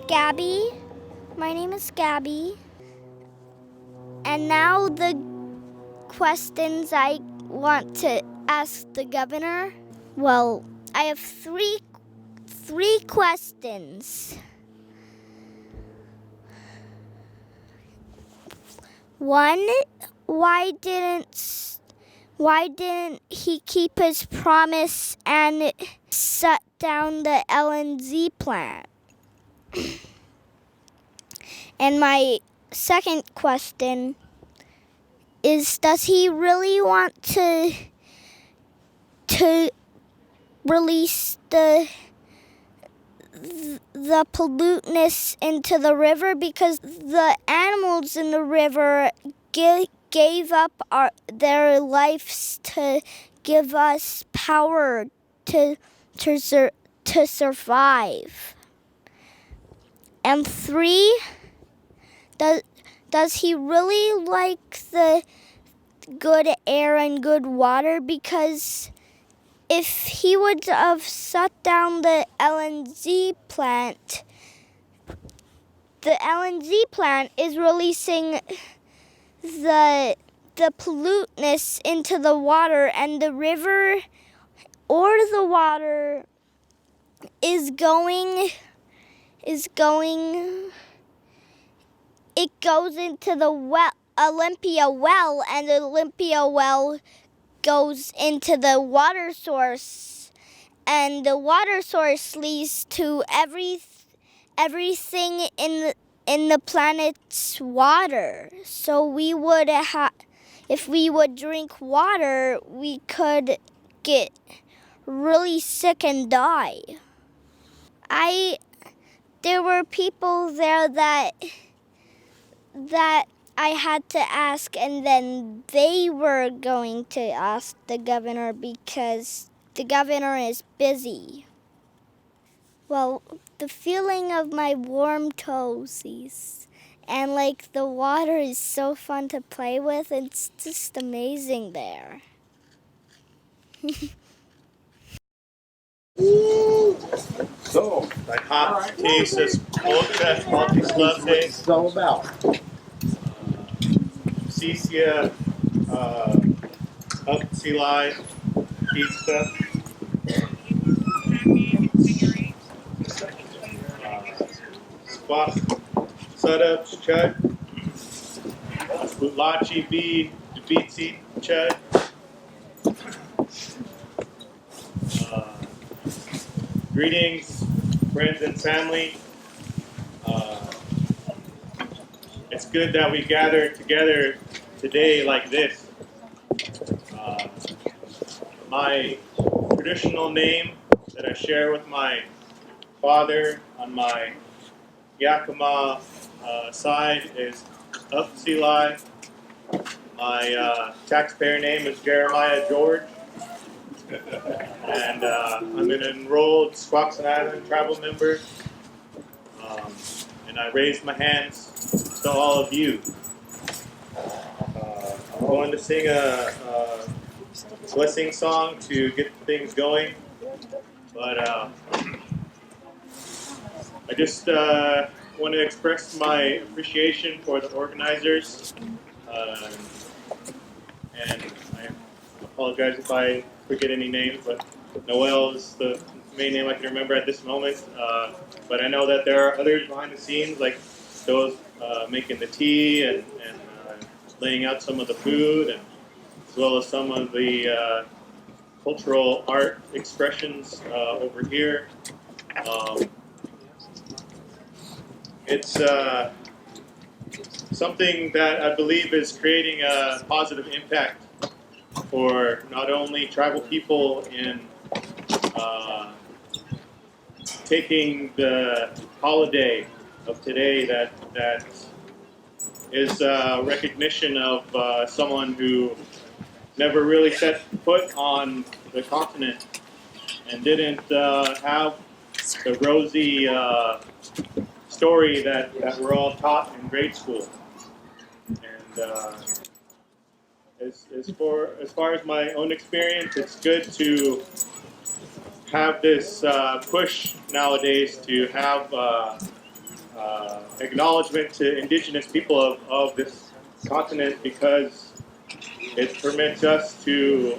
Gabby. My name is Gabby. And now the questions I want to ask the governor. Well, I have three questions. One, why didn't he keep his promise and shut down the LNG plant? And my second question is, does he really want to release the pollutants into the river, because the animals in the river gave up their lives to give us power to survive? And three, does he really like the good air and good water? Because if he would have shut down the LNG plant is releasing the pollutants into the water, and the river or the water is going it goes into the Olympia well, and the Olympia well goes into the water source, and the water source leads to everything in the planet's water. So if we would drink water, we could get really sick and die. There were people there that I had to ask, and then they were going to ask the governor because the governor is busy. Well, the feeling of my warm toesies, and like the water is so fun to play with. It's just amazing there. So, dein Hauptthesis Podcast Multislave. It's all about. Cisia, Upsilai, Pizza. Squat setups, Chud. Butlachi B, Dubitsi, Chud. Greetings, friends and family. It's good that we gather together today like this. My traditional name that I share with my father on my Yakima side is Upsilai. My taxpayer name is Jeremiah George. And I'm an enrolled Squaxin Island tribal member. And I raised my hands to all of you. I'm going to sing a blessing song to get things going. But I just want to express my appreciation for the organizers. And I apologize if I forget any names, but Noel is the main name I can remember at this moment. But I know that there are others behind the scenes, like those making the tea and laying out some of the food, and as well as some of the cultural art expressions over here. It's something that I believe is creating a positive impact for not only tribal people in taking the holiday of today that is recognition of someone who never really set foot on the continent and didn't have the rosy story that we're all taught in grade school. And as far as my own experience, it's good to have this push nowadays to have acknowledgement to indigenous people of this continent, because it permits us to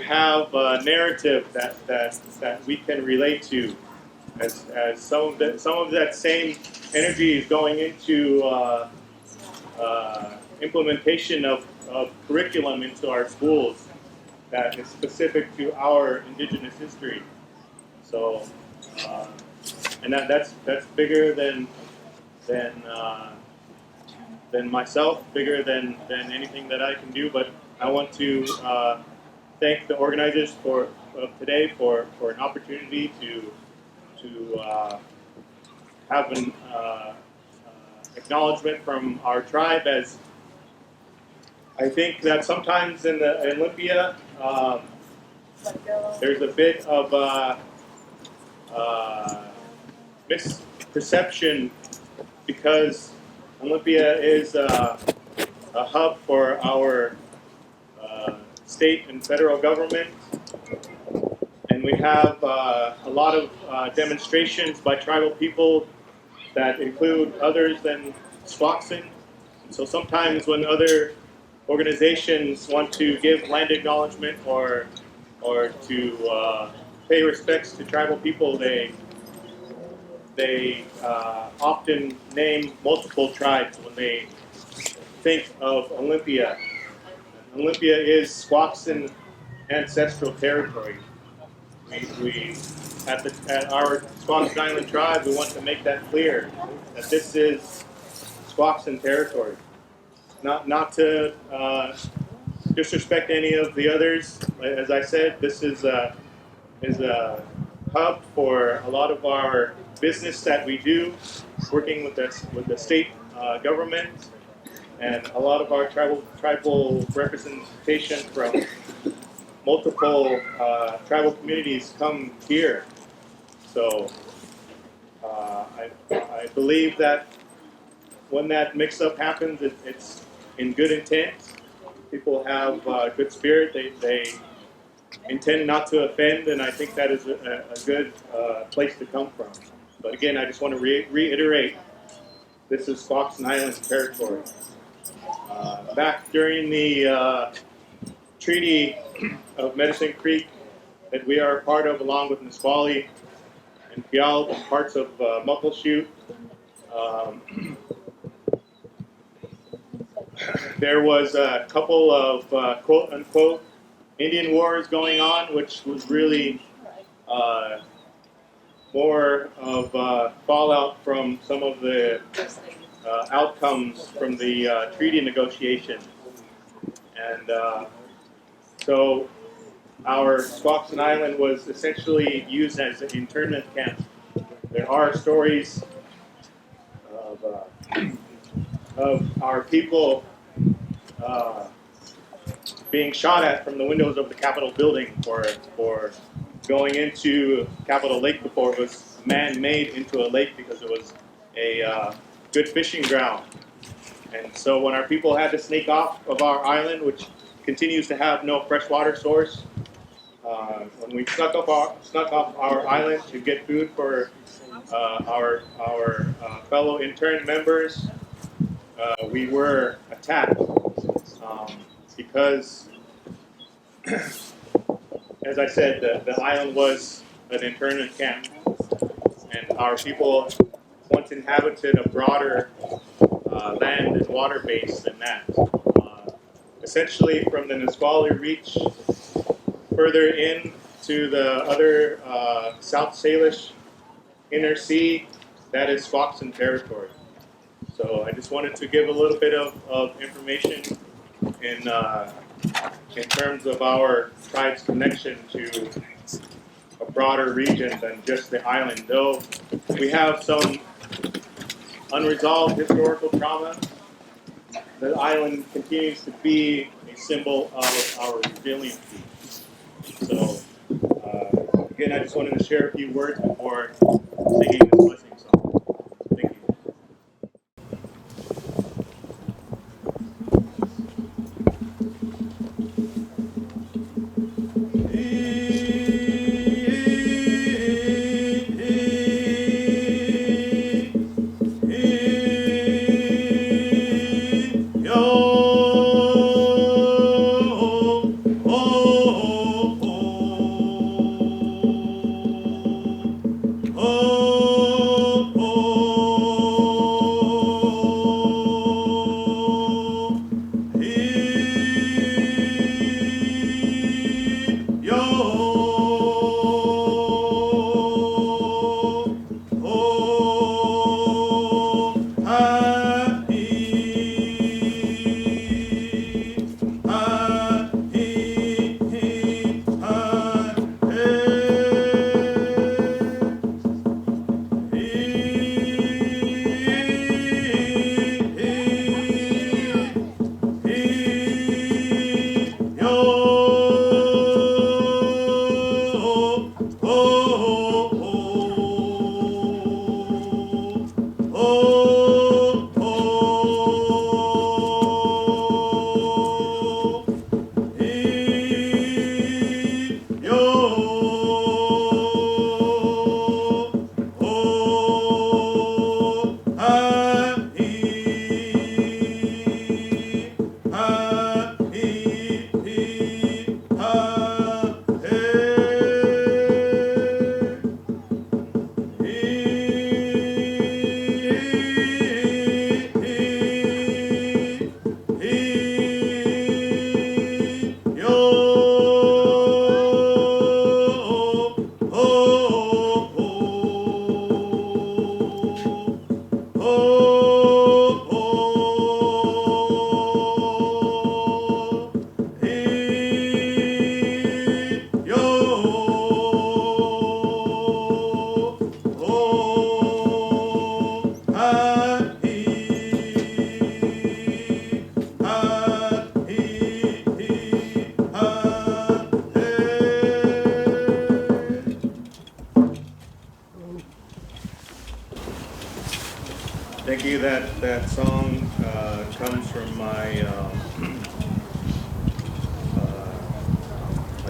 have a narrative that we can relate to, as some of that same energy is going into implementation of curriculum into our schools that is specific to our indigenous history. So, and that's bigger than myself, bigger than anything that I can do. But I want to thank the organizers of today for an opportunity to have an acknowledgement from our tribe. As I think that sometimes in the Olympia, there's a bit of misperception, because Olympia is a hub for our state and federal government, and we have a lot of demonstrations by tribal people that include others than Squaxin. So sometimes when other organizations want to give land acknowledgement or to pay respects to tribal people, they often name multiple tribes when they think of Olympia. Olympia is Squaxin ancestral territory. We at our Squaxin Island tribe, we want to make that clear that this is Squaxin territory. Not to disrespect any of the others. As I said, this is a hub for a lot of our business that we do, working with the state government, and a lot of our tribal representation from multiple tribal communities come here. So I believe that when that mix-up happens, it's in good intent. People have good spirit. They intend not to offend, and I think that is a good place to come from. But again, I just want to reiterate, this is Squaxin Island territory. Back during the Treaty of Medicine Creek that we are a part of, along with Nisqually and Puyallup and parts of Muckleshoot, there was a couple of quote-unquote Indian wars going on, which was really more of fallout from some of the outcomes from the treaty negotiation. And so our Squaxin Island was essentially used as an internment camp. There are stories of our people being shot at from the windows of the Capitol building for going into Capitol Lake before it was man-made into a lake, because it was a good fishing ground. And so when our people had to sneak off of our island, which continues to have no freshwater source, when we snuck off our island to get food for our fellow intern members, we were attacked because, as I said, the island was an internment camp, and our people once inhabited a broader land and water base than that. Essentially, from the Nisqually Reach further in to the other South Salish Inner Sea, that is Squaxin territory. So I just wanted to give a little bit of information in terms of our tribe's connection to a broader region than just the island. Though we have some unresolved historical trauma, the island continues to be a symbol of our resiliency. So again, I just wanted to share a few words before singing this blessing song. Thank you. That song comes from my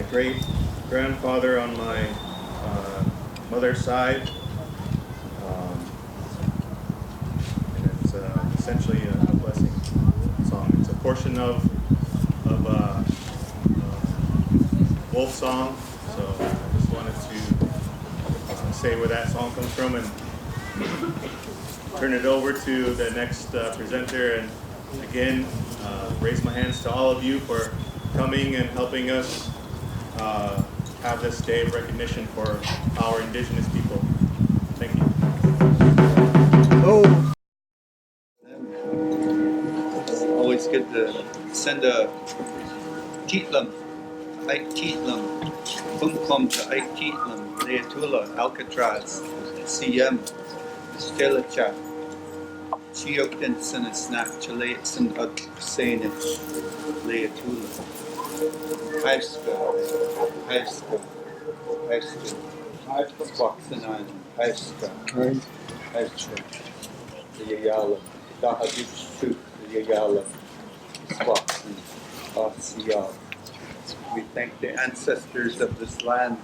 great grandfather on my mother's side, and it's essentially a blessing song. It's a portion of Wolf song, so I just wanted to say where that song comes from and turn it over to the next presenter. And again, raise my hands to all of you for coming and helping us have this day of recognition for our Indigenous people. Thank you. Oh, it's always good to send a Teetlam, Ike Teetlam, Kumkum to Ike Teetlam, Leatula, Alcatraz, CM, Skelecha, Chiokdenson, Snack, Chilatson, Sanich, Leatula, Haiska, Haiska, Haiska, Squaxin Island, Haiska, Haiska, the Yayala, Dahadich Troop, the Yayala, Squaxin, Otsiyal. We thank the ancestors of this land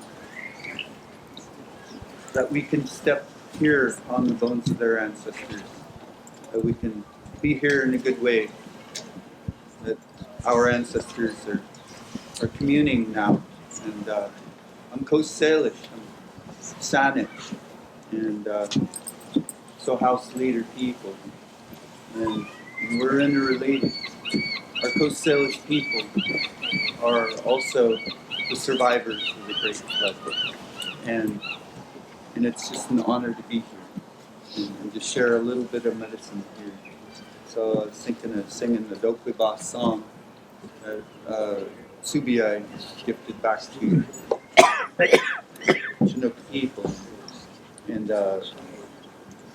that we can step here on the bones of their ancestors, that we can be here in a good way, that our ancestors are communing now. And I'm Coast Salish, I'm Saanich, and so House Leader people, and we're interrelated. Our Coast Salish people are also the survivors of the Great Flood, and it's just an honor to be here and to share a little bit of medicine here. So I was thinking of singing the Dokwiba song that Subiai gifted back to Chinook people, and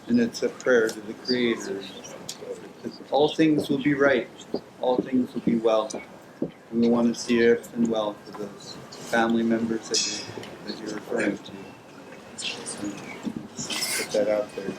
it's a prayer to the Creator. All things will be right. All things will be well. We want to see everything well for those family members that you're referring to. So, put that out there.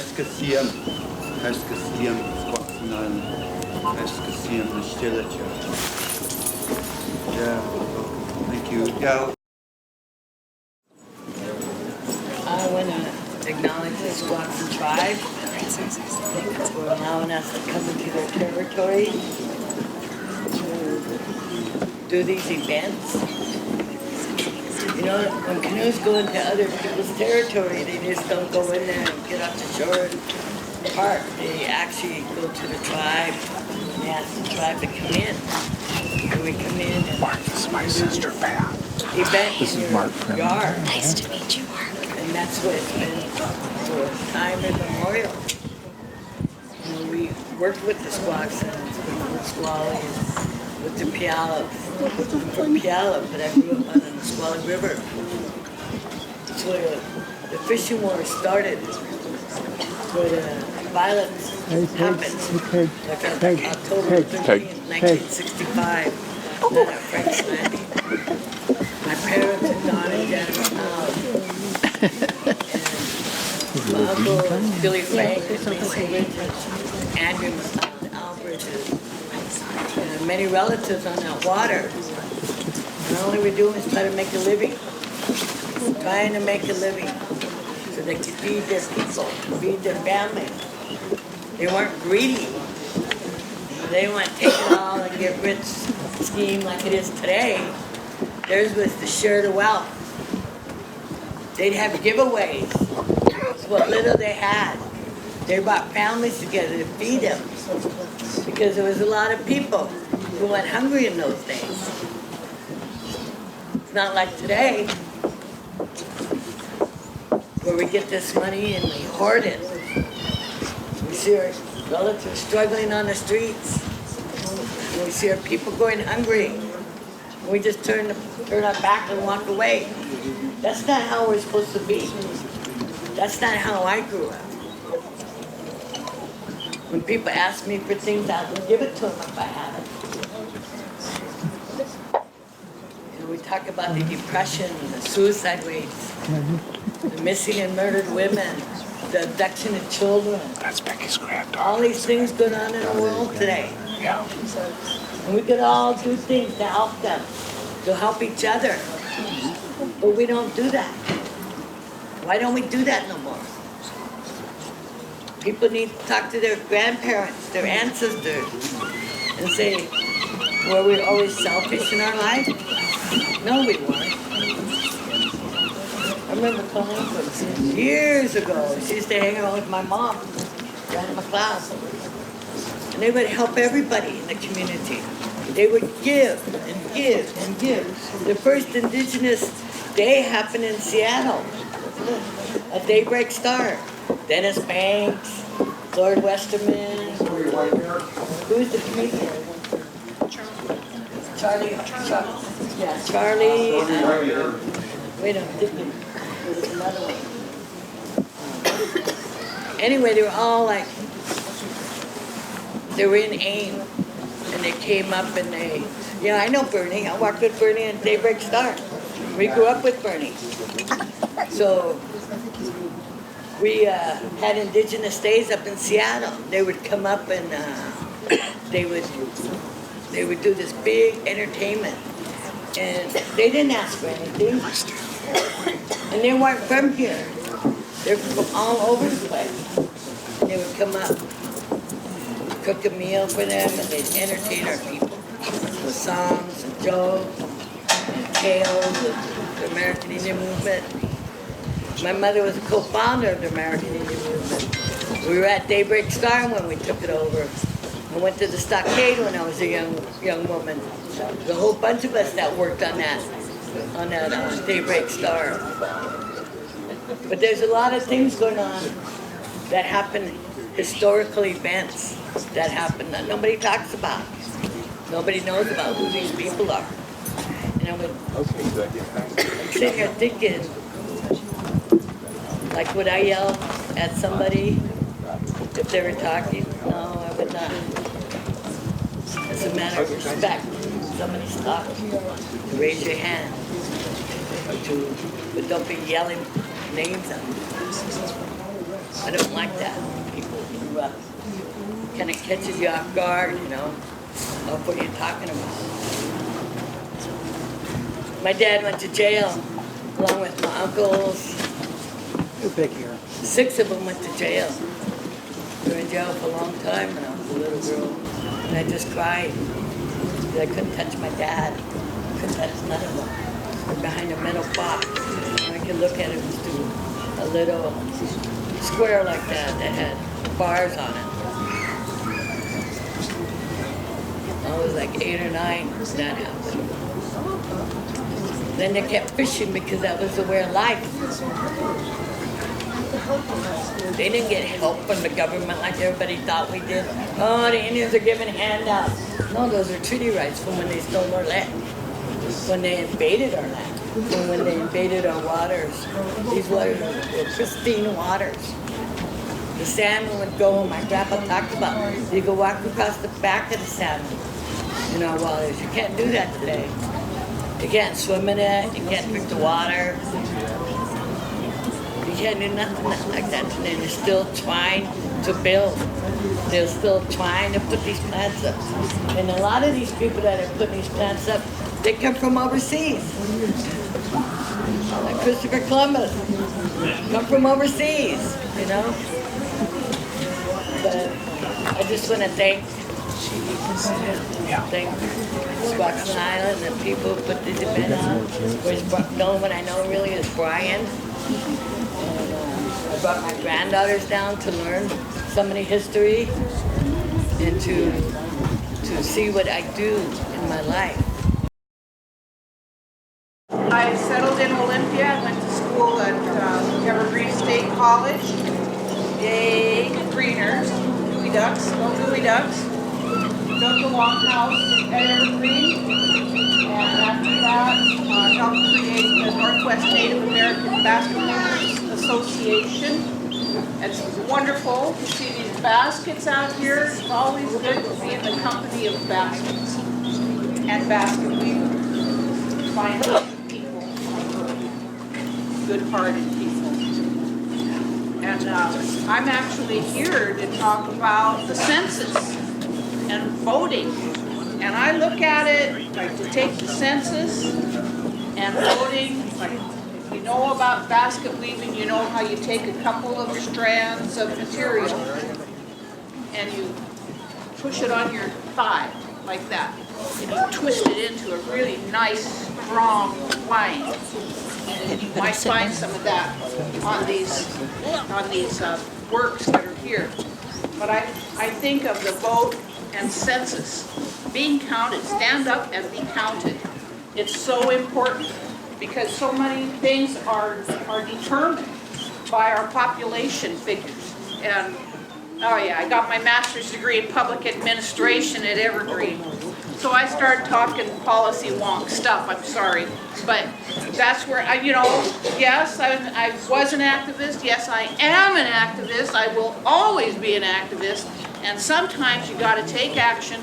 Eskasiam, Squaxinal, Eskasiam, Nishtilacha. Yeah, thank you. Yeah. I want to acknowledge the Squaxin tribe for allowing us to come into their territory to do these events. You know, when canoes go into other people's territory, they just don't go in there and get off the shore and park. They actually go to the tribe and ask the tribe to come in. And we come in and Mark, this is my sister, Pat. event This in is your Mark Freeman. yard. Nice to meet you, Mark. And that's what it's been for time immemorial. You know, we worked with the Squaxins, with the Squallies, with the Puyallups. I'm from Puyallup, but I grew up on the Nisqually River. That's where the fishing war started, where the violence happened, like on October 13th, 1965, down at Frank's Landing. My parents had gone and down the town. My uncle, Billy Frank, and Mason Richards, Andrew McLeod, Al Bridges, and many relatives on that water. And all they were doing was trying to make a living. Trying to make a living so they could feed their people, feed their family. They weren't greedy. They didn't want to take it all and get rich scheme like it is today. Theirs was to share the wealth. They'd have giveaways. It's what little they had. They brought families together to feed them because there was a lot of people who went hungry in those days. It's not like today where we get this money and we hoard it. We see our relatives struggling on the streets. And we see our people going hungry. We just turn our back and walk away. That's not how we're supposed to be. That's not how I grew up. When people ask me for things, I would give it to them if I had it. You know, we talk about the depression, the suicide rates, the missing and murdered women, the abduction of children. That's Becky's granddaughter. All these things going on in the world today. Yeah. And we could all do things to help them, to help each other. But we don't do that. Why don't we do that no more? People need to talk to their grandparents, their ancestors, and say, were we always selfish in our life? No, we weren't. I remember calling from years ago. She used to hang out with my mom, Grandma McLeod. And they would help everybody in the community. They would give and give and give. The first Indigenous Day happened in Seattle. A daybreak start. Dennis Banks, Lord Westerman. Who's the comedian? Charlie. Yeah, Charlie. Wait a minute. There's another one. Anyway, they were all like, they were in AIM. And they came up and they, yeah, I know Bernie. I walked with Bernie and Daybreak Star. We grew up with Bernie. So we had Indigenous Days up in Seattle. They would come up and they would do this big entertainment. And they didn't ask for anything. And they weren't from here. They're from all over the place. And they would come up, cook a meal for them, and they'd entertain our people with songs and jokes and tales of the American Indian movement. My mother was a co-founder of the American Indian movement. We were at Daybreak Star when we took it over. I went to the Stockade when I was a young woman. There's a whole bunch of us that worked on that Daybreak Star. But there's a lot of things going on that happen, historical events that happen that nobody talks about. Nobody knows about who these people are. And I'm sitting here thinking, like, would I yell at somebody if they were talking? No, I would not. It's a matter of respect. Somebody's talking, to raise your hand, but don't be yelling names at them. I don't like that. People who kind of catches you off guard, you know, of what you're talking about. My dad went to jail along with my uncles. You're big here. 6 of them went to jail. They were in jail for a long time when I was a little girl. And I just cried. I couldn't touch my dad. Couldn't touch none of them. They're behind a metal box. And I could look at it, it was through a little square like that had bars on it. I was like 8 or 9 when that happened. Then they kept fishing because that was the way of life. They didn't get help from the government like everybody thought we did. Oh, the Indians are giving handouts. No, those are treaty rights from when they stole our land, when they invaded our land, when they invaded our waters. These waters were pristine waters. The salmon would go, my grandpa talked about, you could walk across the back of the salmon in our waters. You can't do that today. You can't swim in it, you can't drink the water. You can't do nothing like that today. They're still trying to build. They're still trying to put these plants up. And a lot of these people that are putting these plants up, they come from overseas. Like Christopher Columbus, come from overseas, you know? But I just want to thank Squaxin Island and the people who put this event on. The only one I know really is Brian. And I brought my granddaughters down to learn some of the history and to see what I do in my life. I settled in Olympia. I went to school at Evergreen State College. Yay, Greeners, Gooey Ducks, go Gooey Ducks. Built the Longhouse at Evergreen. And after that, helped create the Northwest Native American Basketball Association. It's wonderful to see these baskets out here. It's always good to be in the company of baskets and basket weavers. Find people, good-hearted people. And I'm actually here to talk about the census and voting. And I look at it like to take the census and voting, like if you know about basket weaving, you know how you take a couple of strands of material and you push it on your thigh like that. And you twist it into a really nice, strong line. And you might find some of that on these works that are here. But I think of the vote and census, being counted, stand up and be counted. It's so important because so many things are determined by our population figures. And oh yeah, I got my master's degree in public administration at Evergreen. So I started talking policy wonk stuff, I'm sorry. But that's where, yes, I was an activist. Yes, I am an activist. I will always be an activist. And sometimes you got to take action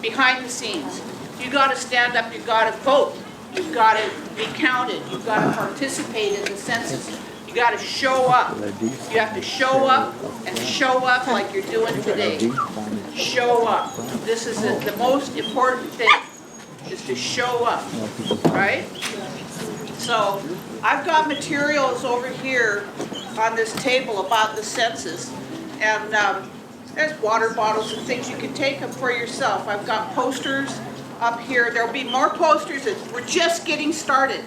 behind the scenes. You got to stand up, you got to vote. You've got to be counted. You've got to participate in the census. You got to show up. You have to show up and show up like you're doing today. Show up. This is the most important thing, is to show up, right? So I've got materials over here on this table about the census, and there's water bottles and things. You can take them for yourself. I've got posters up here. There'll be more posters. We're just getting started.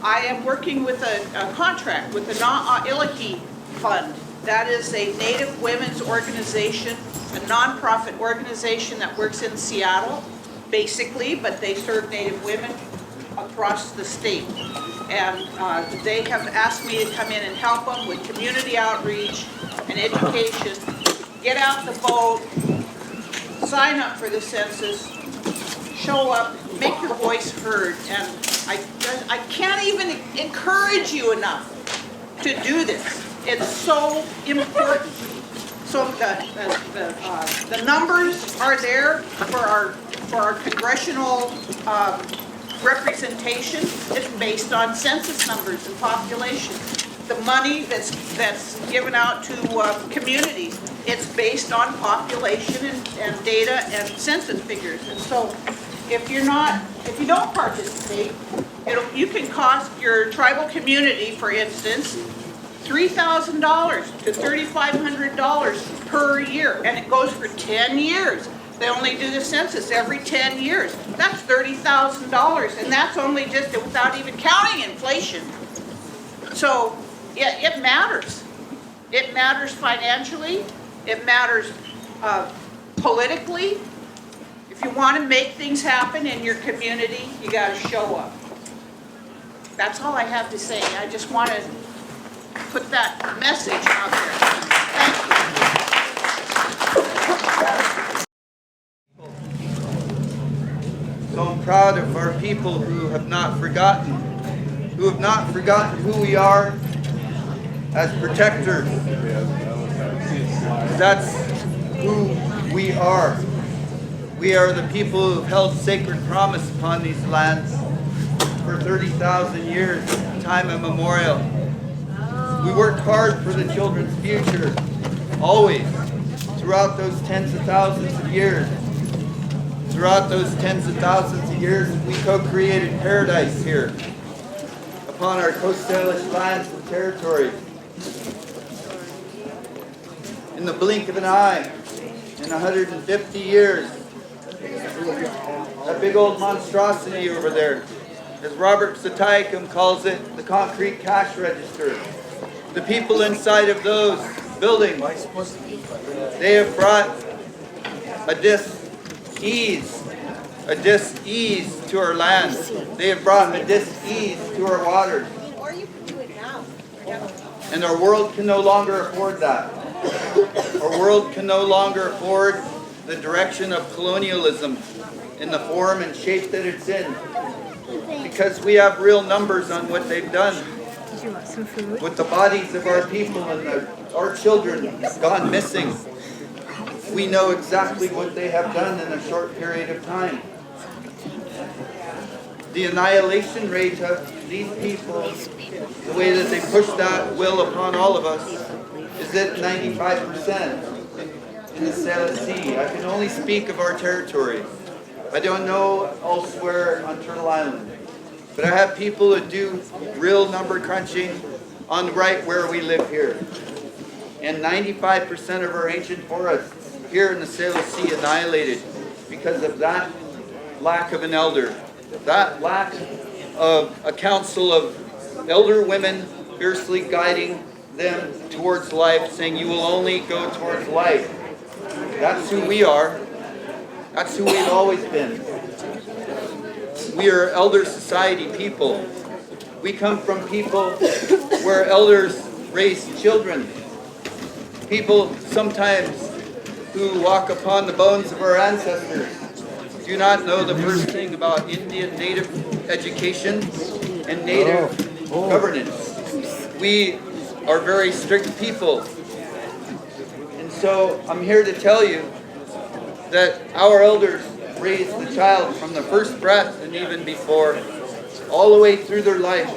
I am working with a contract with the Na'iliki Fund. That is a Native women's organization, a nonprofit organization that works in Seattle, basically, but they serve Native women across the state. And they have asked me to come in and help them with community outreach and education. Get out the vote, sign up for the census, show up, make your voice heard. And I can't even encourage you enough to do this. It's so important. So the numbers are there for our congressional representation. It's based on census numbers and population. the money that's given out to communities, it's based on population and data and census figures. And so if you don't participate, you can cost your tribal community, for instance, $3,000 to $3,500 per year, and it goes for 10 years. They only do the census every 10 years. That's $30,000, and that's only just without even counting inflation. So, yeah, it matters. It matters financially. It matters politically. If you want to make things happen in your community, you got to show up. That's all I have to say. I just want to put that message out there. Thank you. So I'm proud of our people who have not forgotten who we are as protectors. That's who we are. We are the people who have held sacred promise upon these lands for 30,000 years, time immemorial. We worked hard for the children's future, always, throughout those tens of thousands of years. Throughout those tens of thousands of years, we co-created paradise here upon our Coast Salish lands and territories. In the blink of an eye, in 150 years, that big old monstrosity over there, as Robert Satayacum calls it, the concrete cash register. The people inside of those buildings, they have brought a dis-ease to our land. They have brought a dis-ease to our waters. Or you can do it now. And our world can no longer afford that. Our world can no longer afford the direction of colonialism in the form and shape that it's in. Because we have real numbers on what they've done with the bodies of our people and our children gone missing. We know exactly what they have done in a short period of time. The annihilation rate of these people, the way that they push that will upon all of us, is at 95% in the Salish Sea. I can only speak of our territory. I don't know elsewhere on Turtle Island. But I have people that do real number crunching on right where we live here. And 95% of our ancient forests here in the Salish Sea annihilated because of that lack of an elder. That lack of a council of elder women fiercely guiding them towards life, saying you will only go towards life. That's who we are. That's who we've always been. We are elder society people. We come from people where elders raise children. People sometimes who walk upon the bones of our ancestors do not know the first thing about Indian native education and native governance. We are very strict people. And so I'm here to tell you that our elders raise the child from the first breath and even before, all the way through their life.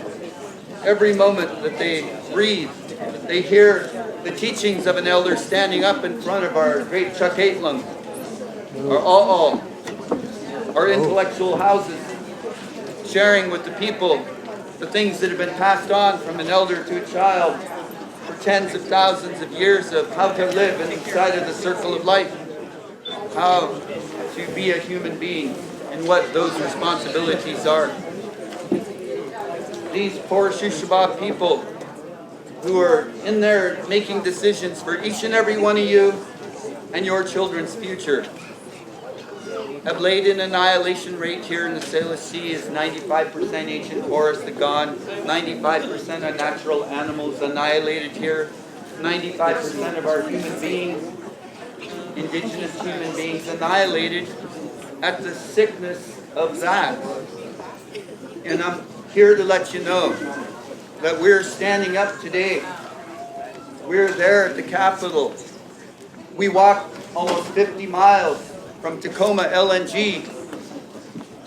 Every moment that they breathe, they hear the teachings of an elder standing up in front of our great Chakaitlung, our O'o, our intellectual houses, sharing with the people the things that have been passed on from an elder to a child for tens of thousands of years of how to live inside of the circle of life, how to be a human being, and what those responsibilities are. These poor Shushabak people who are in there making decisions for each and every one of you and your children's future have laid an annihilation rate here in the Salish Sea is 95% ancient forests gone, 95% of natural animals annihilated here, 95% of our human beings, indigenous human beings annihilated at the sickness of that. And I'm here to let you know that we're standing up today. We're there at the Capitol. We walked almost 50 miles from Tacoma LNG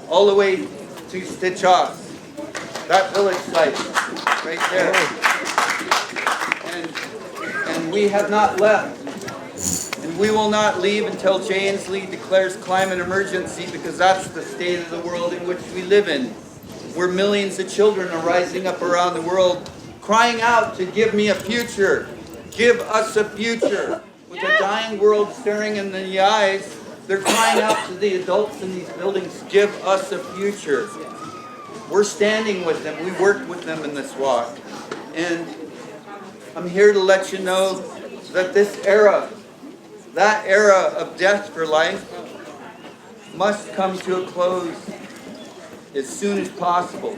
all the way to Stitchoff, that village site right there. we have not left. And we will not leave until Janesley declares climate emergency, because that's the state of the world in which we live in, where millions of children are rising up around the world crying out to give me a future. Give us a future. With a dying world staring in the eyes, they're crying out to the adults in these buildings, give us a future. We're standing with them. We worked with them in this walk. And I'm here to let you know that this era, that era of death for life, must come to a close as soon as possible.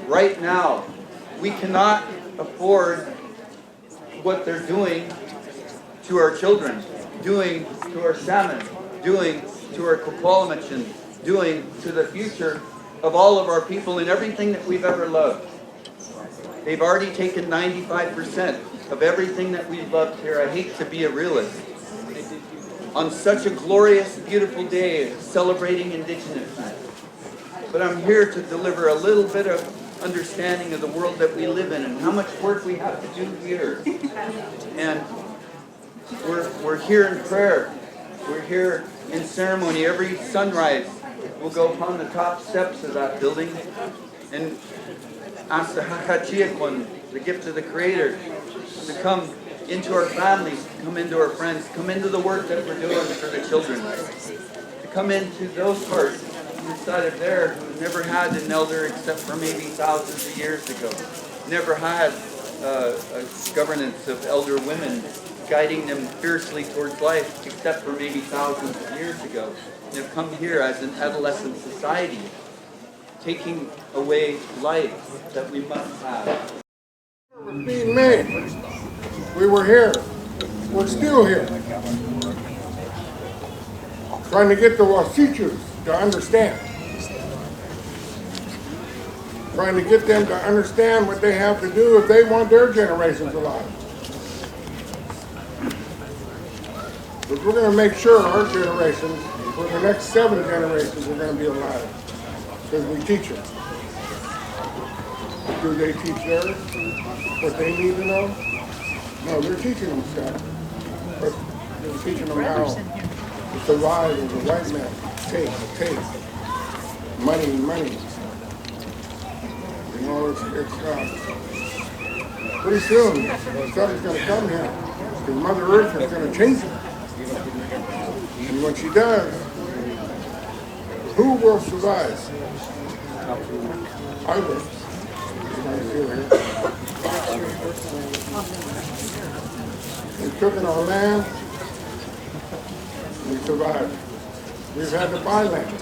Right now, we cannot afford what they're doing to our children, doing to our salmon, doing to our Kopolamachin, doing to the future of all of our people and everything that we've ever loved. They've already taken 95% of everything that we've loved here. I hate to be a realist. On such a glorious, beautiful day celebrating Indigenous. But I'm here to deliver a little bit of understanding of the world that we live in and how much work we have to do here. And we're here in prayer. We're here in ceremony. Every sunrise, we'll go upon the top steps of that building and ask the Hakachiakwan, the gift of the Creator, to come into our families, to come into our friends, come into the work that we're doing for the children, to come into those parts inside of there who never had an elder except for maybe thousands of years ago, never had a governance of elder women guiding them fiercely towards life except for maybe thousands of years ago. They've come here as an adolescent society, taking away life that we must have. It was being made. We were here. We're still here. Trying to get the Wasichus to understand. Trying to get them to understand what they have to do if they want their generations alive. But we're going to make sure our generation, for the next 7 generations, are going to be alive. Because we teach them. Do they teach theirs? What they need to know? No, they're teaching them stuff. But they're teaching them how to survive as a white man. Take. Money. You know, it's pretty soon, something's going to come here. Because Mother Earth is going to change it. And when she does, who will survive? I will. We've taken our land, we survived. We've had to buy land,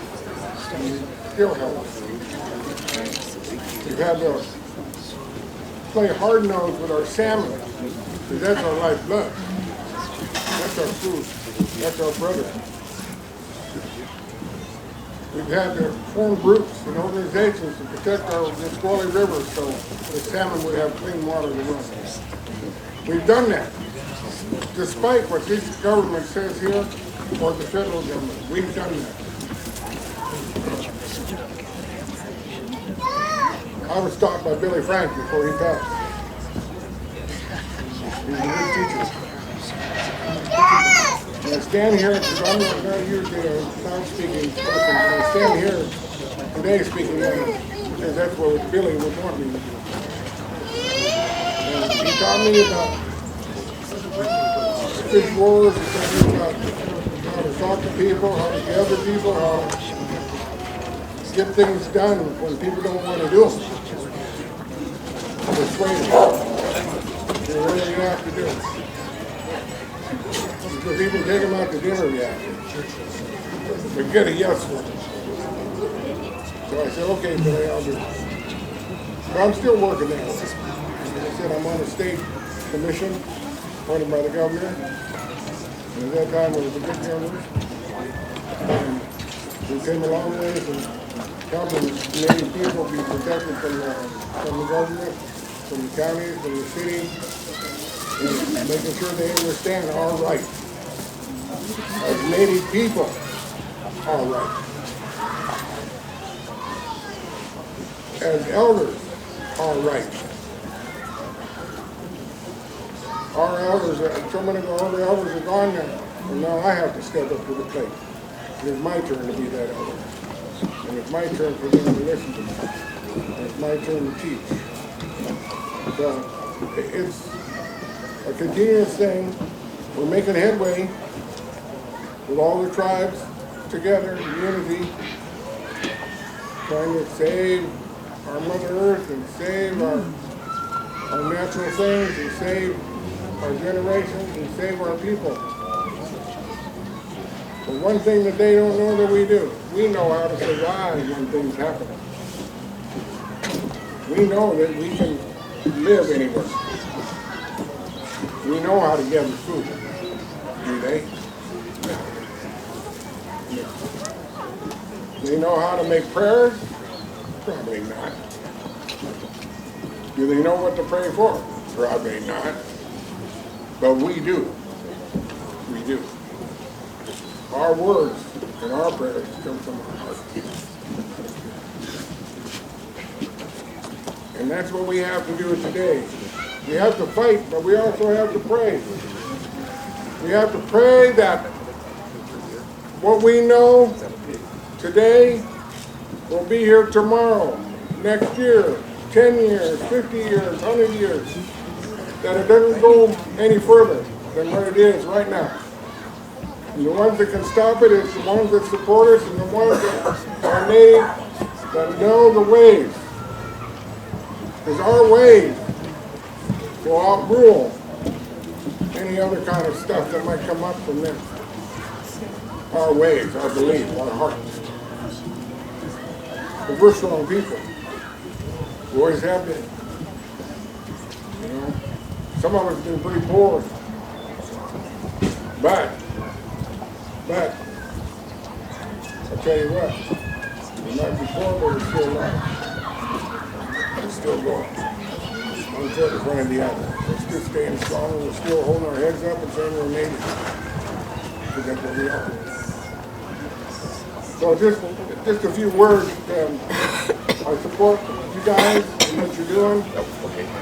and we still have it. We've had to play hard-nosed with our salmon, because that's our lifeblood. That's our food. That's our brother. We've had to form groups and organizations to protect our Nisqually River so the salmon would have clean water to run. We've done that, despite what this government says here, or the federal government. We've done that. I was taught by Billy Frank before he passed. He's a good teacher. And I stand here, because I'm not usually a non-speaking person, but I stand here today speaking because that's what Billy would want me to do. And he taught me about fish wars, he taught me about how to talk to people, how to gather people, how to get things done when people don't want to do them. Persuade them. They really have to do it. Because even take them out to dinner reaction. But get a yes for them. So I said, okay, Billy, I'll do it. But I'm still working that. As I said, I'm on a state commission appointed by the governor. And at that time, it was a good governor. And we came a long way from helping Native people be protected from the government, from the county, from the city, and making sure they understand our rights. As Native people, our rights. As elders, our rights. our elders, so many of our elders are gone now. And now I have to step up to the plate. And it's my turn to be that elder. And it's my turn for them to listen to me. And it's my turn to teach. So it's a continuous thing. We're making headway with all the tribes together in unity, trying to save our Mother Earth and save our natural things and save our generations and save our people. But one thing that they don't know that we do, we know how to survive when things happen. We know that we can live anywhere. We know how to gather food. Do they? No. They know how to make prayers? Probably not. Do they know what to pray for? Probably not. But we do. We do. Our words and our prayers come from our heart. And that's what we have to do today. We have to fight, but we also have to pray. We have to pray that what we know today will be here tomorrow, next year, 10 years, 50 years, 100 years. That it doesn't go any further than what it is right now. And the ones that can stop it is the ones that support us and the ones that are native, that know the ways. Because our ways will outrule any other kind of stuff that might come up from them. Our ways, our beliefs, our hearts. Because we're strong people. We always have been. You know? Some of us have been pretty poor. But, I'll tell you what, we might be poor, but we're still alive. We're still going. One foot in front of the other. We're still staying strong, and we're still holding our heads up and saying we're native. Because that's what we are. So just a few words. I support you guys and what you're doing.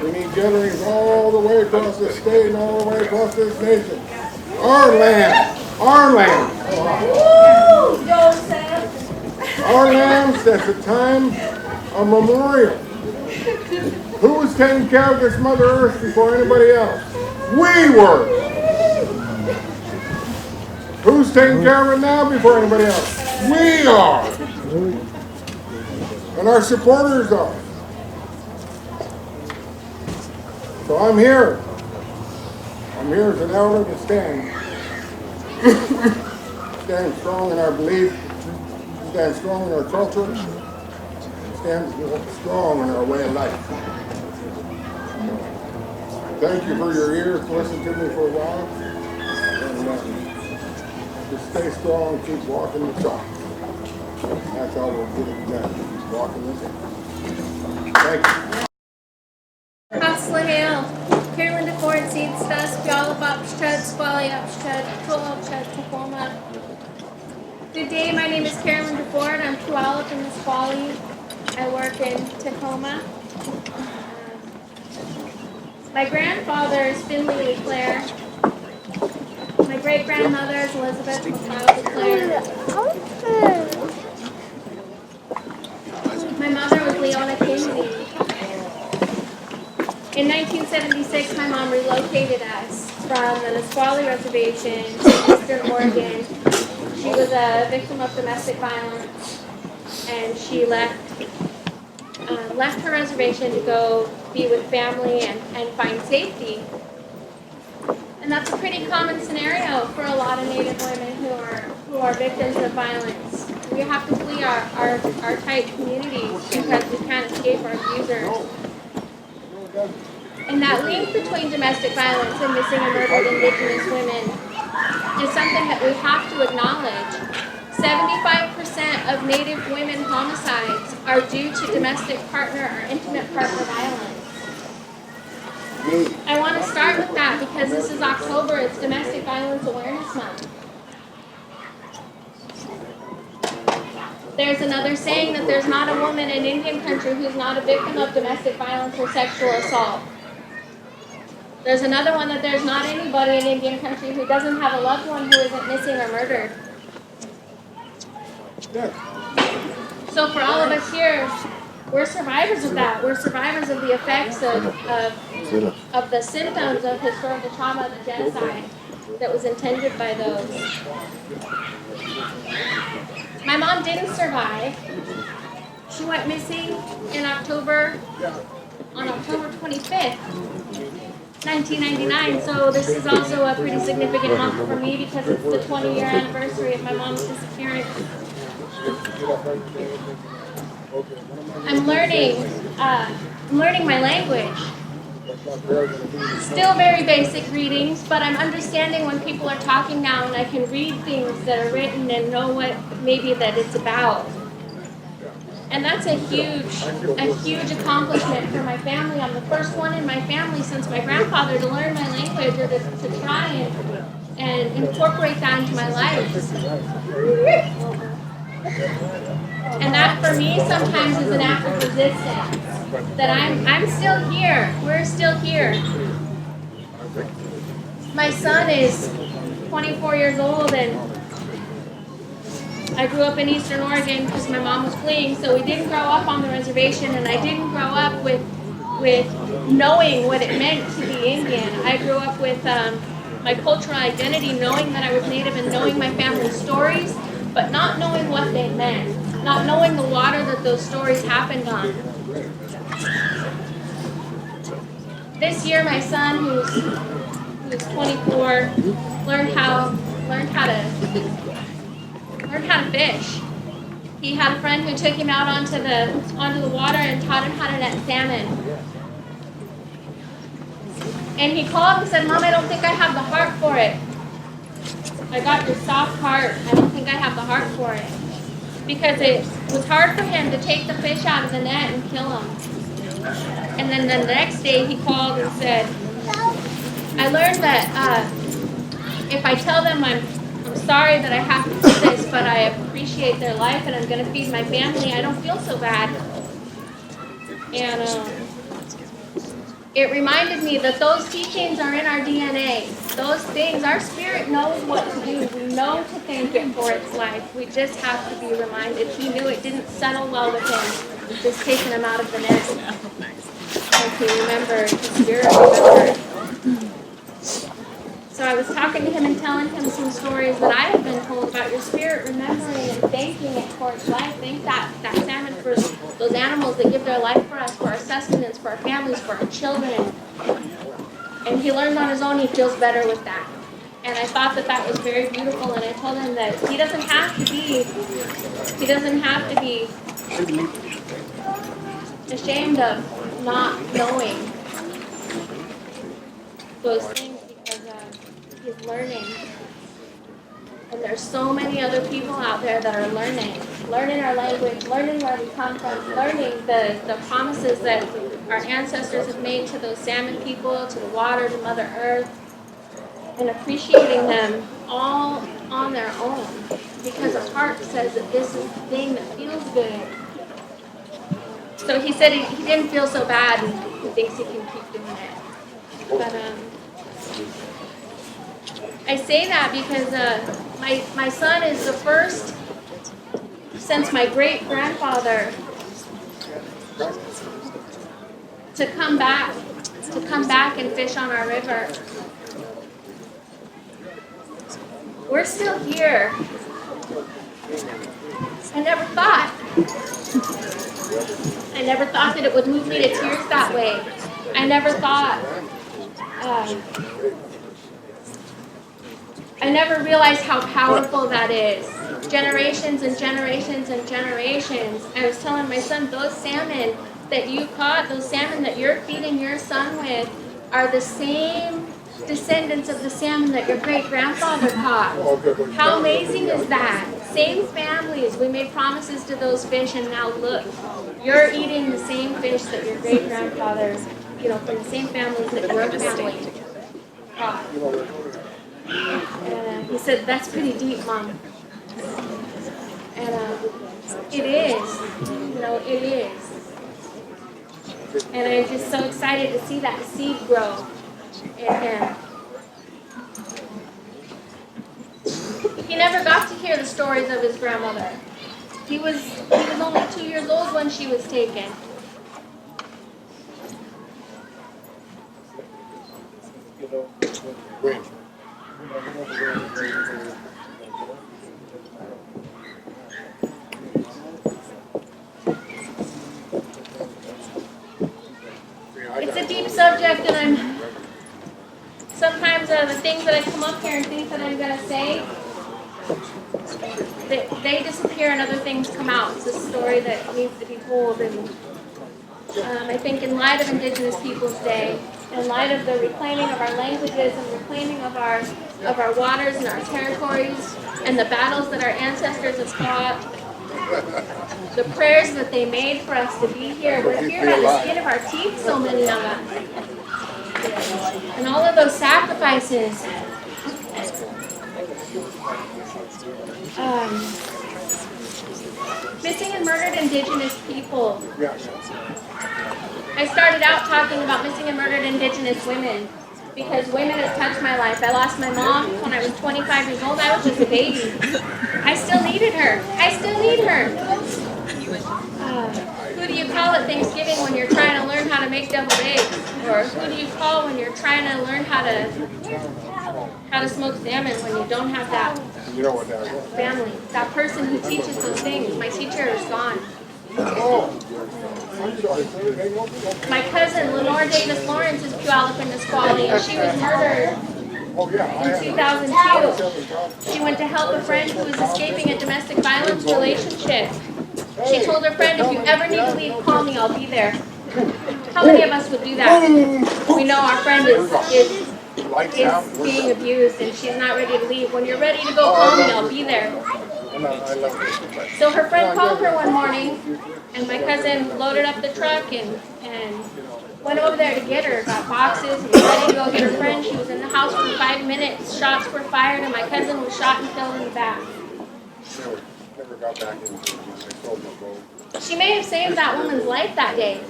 We need gatherings all the way across this state and all the way across this nation. Our land. Our land. Our land sets a time, a memorial. Who was taking care of this Mother Earth before anybody else? We were. Who's taking care of it now before anybody else? We are. And our supporters are. So I'm here. I'm here as an elder to stand. Stand strong in our belief. Stand strong in our culture. Stand strong in our way of life. Thank you for your ears to listen to me for a while. And just stay strong, keep walking the talk. That's how we'll get it done. Keep walking the talk. Thank you. Haslahale, Carolyn DeFord, Seeds Dust, Biala Bopchud, Squally Upchud, Tulachud, Tacoma. Good day, my name is Carolyn DeFord. I'm Puyallup in the Squally. I work in Tacoma. My grandfather is Finley LeClaire. My great-grandmother is Elizabeth McLeod LeClaire. My mother was Leona Kinsey. In 1976, my mom relocated us from the Nisqually Reservation to Eastern Oregon. She was a victim of domestic violence, and she left her reservation to go be with family and find safety. And that's a pretty common scenario for a lot of Native women who are victims of violence. We have to flee our tight communities because we can't escape our abusers. And that link between domestic violence and missing and murdered Indigenous women is something that we have to acknowledge. 75% of Native women homicides are due to domestic partner or intimate partner violence. I want to start with that because this is October, it's Domestic Violence Awareness Month. There's another saying that there's not a woman in Indian country who's not a victim of domestic violence or sexual assault. There's another one that there's not anybody in Indian country who doesn't have a loved one who isn't missing or murdered. So for all of us here, we're survivors of that. We're survivors of the effects of the symptoms of historical trauma, the genocide that was intended by those. My mom didn't survive. She went missing in October, on October 25th, 1999. So this is also a pretty significant month for me because it's the 20-year anniversary of my mom's disappearance. I'm learning my language. Still very basic readings, but I'm understanding when people are talking now, and I can read things that are written and know what maybe that it's about. And that's a huge accomplishment for my family. I'm the first one in my family since my grandfather to learn my language or to try and incorporate that into my life. And that for me sometimes is an act of resistance. That I'm still here. We're still here. My son is 24 years old, and I grew up in Eastern Oregon because my mom was fleeing, so we didn't grow up on the reservation, and I didn't grow up with knowing what it meant to be Indian. I grew up with my cultural identity, knowing that I was Native and knowing my family's stories, but not knowing what they meant, not knowing the water that those stories happened on. This year, my son, who's 24, learned how to fish. He had a friend who took him out onto the water and taught him how to net salmon. And he called and said, "Mom, I don't think I have the heart for it. I got your soft heart. I don't think I have the heart for it." Because it was hard for him to take the fish out of the net and kill him. And then the next day he called and said, "I learned that if I tell them I'm sorry that I have to do this, but I appreciate their life and I'm going to feed my family, I don't feel so bad." And it reminded me that those teachings are in our DNA. Those things, our spirit knows what to do. We know to thank it for its life. We just have to be reminded. He knew it didn't settle well with him, just taking him out of the nest. And he remembered, his spirit remembered. So I was talking to him and telling him some stories that I had been told about your spirit remembering and thanking it for its life. Thank that salmon for those animals that give their life for us, for our sustenance, for our families, for our children. And he learned on his own he feels better with that. And I thought that was very beautiful, and I told him that he doesn't have to be ashamed of not knowing those things because he's learning. And there's so many other people out there that are learning our language, learning where we come from, learning the promises that our ancestors have made to those salmon people, to the water, to Mother Earth, and appreciating them all on their own because a heart says that this is the thing that feels good. So he said he didn't feel so bad and he thinks he can keep doing it. But I say that because my son is the first since my great-grandfather to come back and fish on our river. We're still here. I never thought that it would move me to tears that way. I never thought, I never realized how powerful that is. Generations and generations and generations. I was telling my son, those salmon that you caught, those salmon that you're feeding your son with, are the same descendants of the salmon that your great-grandfather caught. How amazing is that? Same families. We made promises to those fish, and now look, you're eating the same fish that your great-grandfather, from the same families that your family caught. And he said, "That's pretty deep, Mom." And it is. It is. And I'm just so excited to see that seed grow. in him. He never got to hear the stories of his grandmother. He was only 2 years old when she was taken. It's a deep subject, and sometimes the things that I come up here and things that I'm going to say, they disappear and other things come out. It's a story that needs to be told, and I think in light of Indigenous Peoples Day, in light of the reclaiming of our languages and reclaiming of our waters and our territories, and the battles that our ancestors have fought, the prayers that they made for us to be here. We're here by the skin of our teeth, so many of us. And all of those sacrifices. Missing and murdered Indigenous people. I started out talking about missing and murdered Indigenous women because women have touched my life. I lost my mom when I was 25 years old. I was just a baby. I still needed her. I still need her. Who do you call at Thanksgiving when you're trying to learn how to make deviled eggs? Or who do you call when you're trying to learn how to smoke salmon when you don't have that family? That person who teaches those things. My teacher is gone. My cousin, Lenore Davis Lawrence, is Puyallup and Nisqually, and she was murdered in 2002. She went to help a friend who was escaping a domestic violence relationship. She told her friend, if you ever need to leave, call me, I'll be there. How many of us would do that? We know our friend is being abused and she's not ready to leave. When you're ready to go, call me, I'll be there. So her friend called her one morning, and my cousin loaded up the truck and went over there to get her, got boxes, and was ready to go get her friend. She was in the house for 5 minutes, shots were fired, and my cousin was shot and killed in the back. She may have saved that woman's life that day,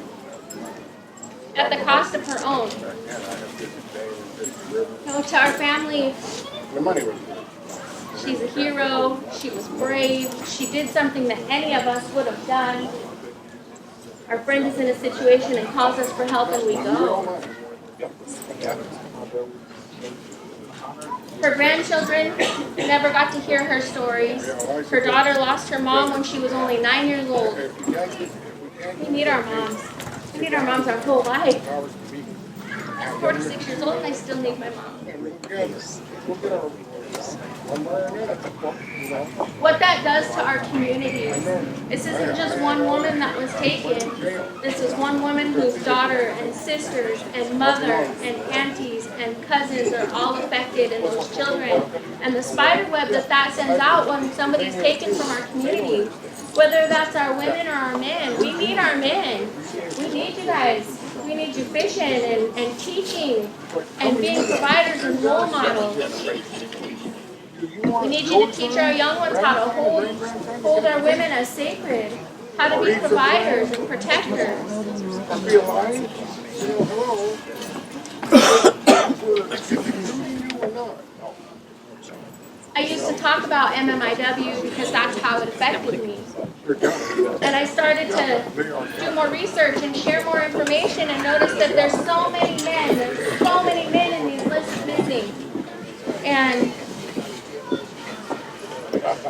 at the cost of her own. To our family, she's a hero, she was brave, she did something that any of us would have done. Our friend is in a situation and calls us for help and we go. Her grandchildren never got to hear her stories. Her daughter lost her mom when she was only 9 years old. We need our moms. We need our moms our whole life. I'm 46 years old and I still need my mom. What that does to our communities, this isn't just one woman that was taken. This is one woman whose daughter and sisters and mother and aunties and cousins are all affected, and those children. And the spider web that sends out when somebody's taken from our community, whether that's our women or our men, we need our men. We need you guys. We need you fishing and teaching and being providers and role models. We need you to teach our young ones how to hold our women as sacred, how to be providers and protectors. I used to talk about MMIW because that's how it affected me. And I started to do more research and share more information and notice that there's so many men in these lists missing. And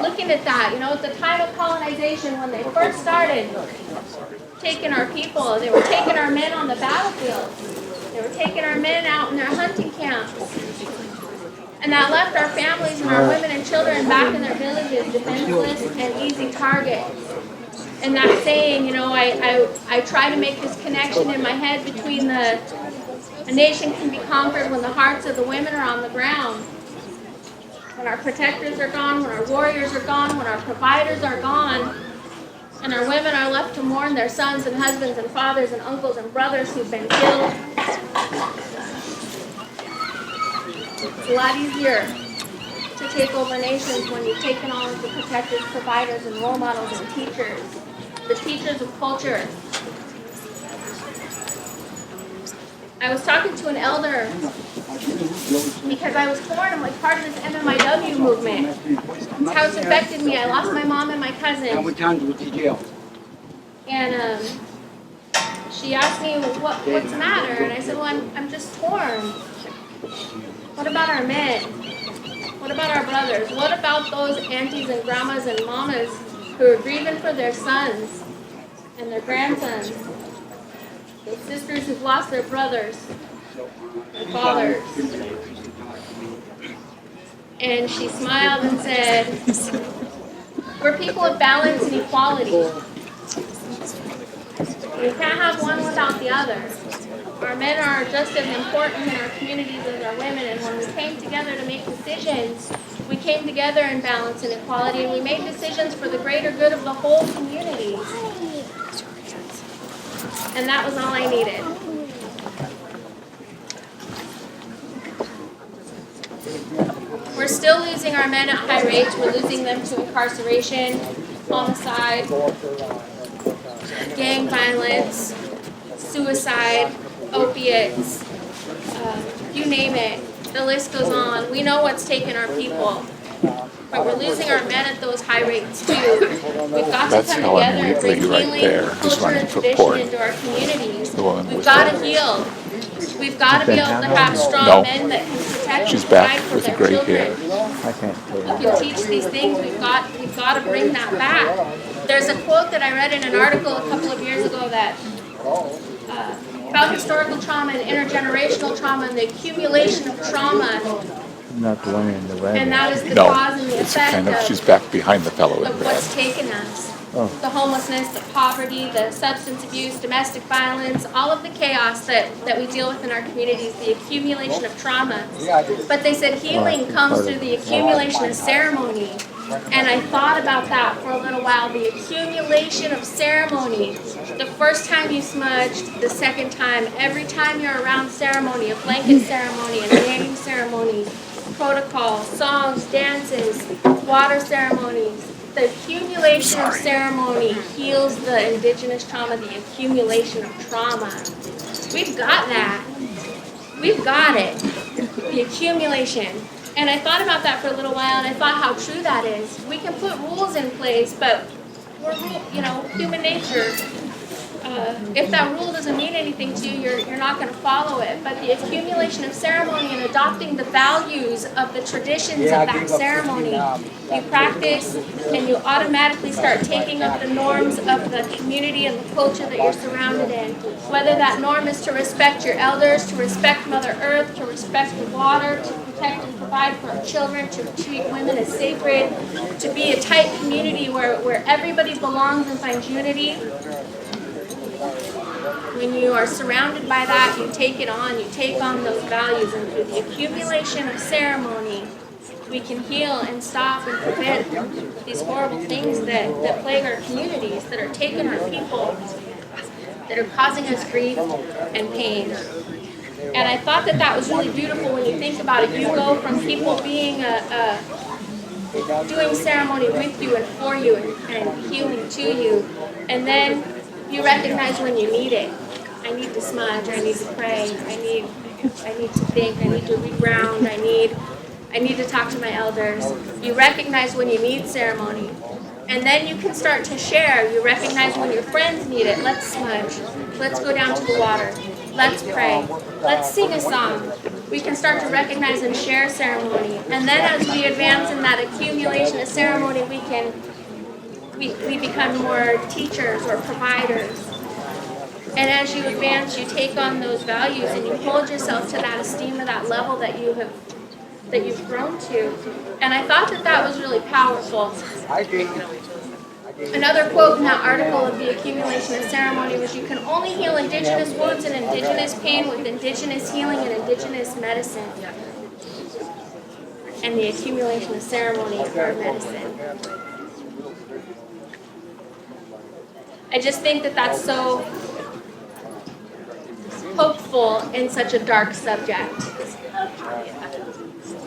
looking at that, at the time of colonization, when they first started taking our people, they were taking our men on the battlefield. They were taking our men out in their hunting camps. And that left our families and our women and children back in their villages, defenseless and easy targets. And that saying, I try to make this connection in my head between a nation can be conquered when the hearts of the women are on the ground. When our protectors are gone, when our warriors are gone, when our providers are gone, and our women are left to mourn their sons and husbands and fathers and uncles and brothers who've been killed. It's a lot easier to take over nations when you've taken on the protectors, providers, and role models and teachers, the teachers of culture. I was talking to an elder because I was born. I'm like part of this MMIW movement. It's how it's affected me. I lost my mom and my cousin. And she asked me, what's the matter? And I said, well, I'm just torn. What about our men? What about our brothers? What about those aunties and grandmas and mamas who are grieving for their sons and their grandsons? Those sisters who've lost their brothers, their fathers. And she smiled and said, we're people of balance and equality. We can't have one without the other. Our men are just as important in our communities as our women, and when we came together to make decisions, we came together in balance and equality, and we made decisions for the greater good of the whole community. And that was all I needed. We're still losing our men at high rates. We're losing them to incarceration, homicide, gang violence, suicide, opiates, you name it. The list goes on. We know what's taken our people. But we're losing our men at those high rates too. We've got to come together and bring healing, culture, and tradition into our communities. We've got to heal. We've got to be able to have strong men that can protect and provide for their children. We can teach these things. We've got to bring that back. There's a quote that I read in an article a couple of years ago that about historical trauma and intergenerational trauma and the accumulation of trauma. Not the one in the red. And that is the cause and the effect She's back behind the fellow in of red. what's taken us. The homelessness, the poverty, the substance abuse, domestic violence, all of the chaos that we deal with in our communities, the accumulation of trauma. But they said healing comes through the accumulation of ceremony. And I thought about that for a little while, the accumulation of ceremony. The first time you smudged, the second time, every time you're around ceremony, a blanket ceremony, a naming ceremony, protocol, songs, dances, water ceremonies. The accumulation of ceremony heals the indigenous trauma, the accumulation of trauma. We've got that. We've got it. The accumulation. And I thought about that for a little while, and I thought how true that is. We can put rules in place, but we're, human nature. If that rule doesn't mean anything to you, you're not going to follow it. But the accumulation of ceremony and adopting the values of the traditions of that ceremony, you practice and you automatically start taking up the norms of the community and the culture that you're surrounded in. Whether that norm is to respect your elders, to respect Mother Earth, to respect the water, to protect and provide for our children, to treat women as sacred, to be a tight community where everybody belongs and finds unity. When you are surrounded by that, you take it on, you take on those values, and through the accumulation of ceremony, we can heal and stop and prevent these horrible things that plague our communities, that are taking our people, that are causing us grief and pain. And I thought that was really beautiful when you think about it. You go from people being doing ceremony with you and for you and healing to you, and then you recognize when you need it. I need to smudge, I need to pray, I need to think, I need to reground, I need to talk to my elders. You recognize when you need ceremony. And then you can start to share. You recognize when your friends need it. Let's smudge. Let's go down to the water. Let's pray. Let's sing a song. We can start to recognize and share ceremony. And then as we advance in that accumulation of ceremony, we become more teachers or providers. And as you advance, you take on those values and you hold yourself to that esteem, to that level that you've grown to. And I thought that was really powerful. Another quote in that article of the accumulation of ceremony was, you can only heal indigenous wounds and indigenous pain with indigenous healing and indigenous medicine. And the accumulation of ceremony is our medicine. I just think that's so hopeful in such a dark subject.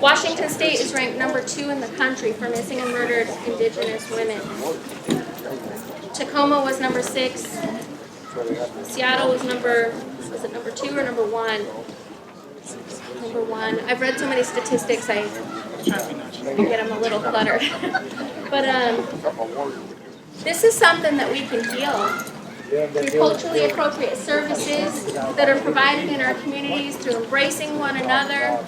Washington State is ranked number 2 in the country for missing and murdered indigenous women. Tacoma was number 6. Seattle was number 2 or number 1? Number 1. I've read so many statistics, I get them a little cluttered. But this is something that we can heal through culturally appropriate services that are provided in our communities, through embracing one another,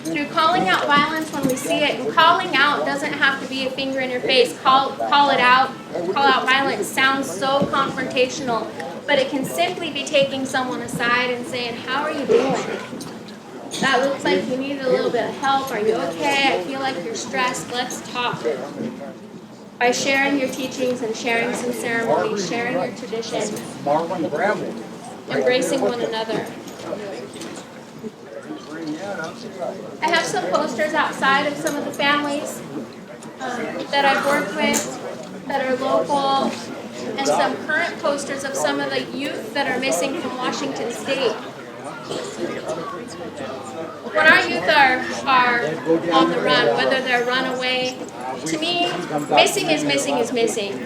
through calling out violence when we see it. And calling out doesn't have to be a finger in your face. Call it out. Call out violence sounds so confrontational, but it can simply be taking someone aside and saying, how are you doing? That looks like you need a little bit of help. Are you okay? I feel like you're stressed. Let's talk. By sharing your teachings and sharing some ceremonies, sharing your traditions, embracing one another. I have some posters outside of some of the families that I've worked with that are local, and some current posters of some of the youth that are missing from Washington State. When our youth are on the run, whether they're runaway, to me, missing is missing is missing.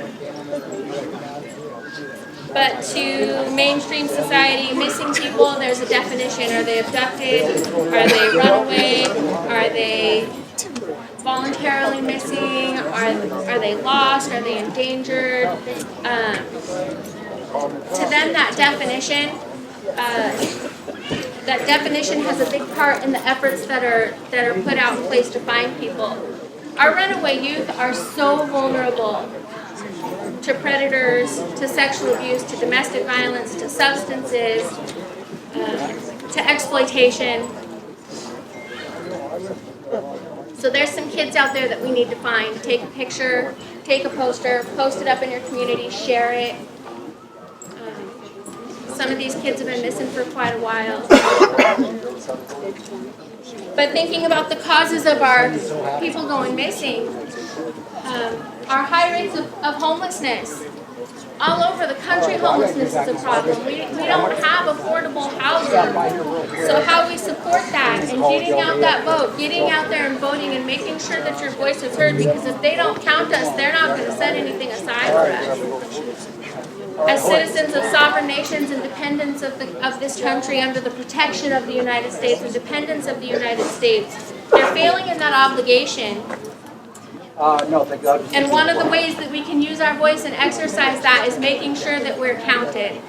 But to mainstream society, missing people, there's a definition. Are they abducted? Are they runaway? Are they voluntarily missing? Are they lost? Are they endangered? To them, that definition has a big part in the efforts that are put out in place to find people. Our runaway youth are so vulnerable to predators, to sexual abuse, to domestic violence, to substances, to exploitation. So there's some kids out there that we need to find. Take a picture, take a poster, post it up in your community, share it. Some of these kids have been missing for quite a while. But thinking about the causes of our people going missing, our high rates of homelessness. All over the country, homelessness is a problem. We don't have affordable housing. So how we support that and getting out that vote, getting out there and voting and making sure that your voice is heard, because if they don't count us, they're not going to set anything aside for us. As citizens of sovereign nations and dependents of this country under the protection of the United States and dependents of the United States, they're failing in that obligation. No, thank God. And one of the ways that we can use our voice and exercise that is making sure that we're counted.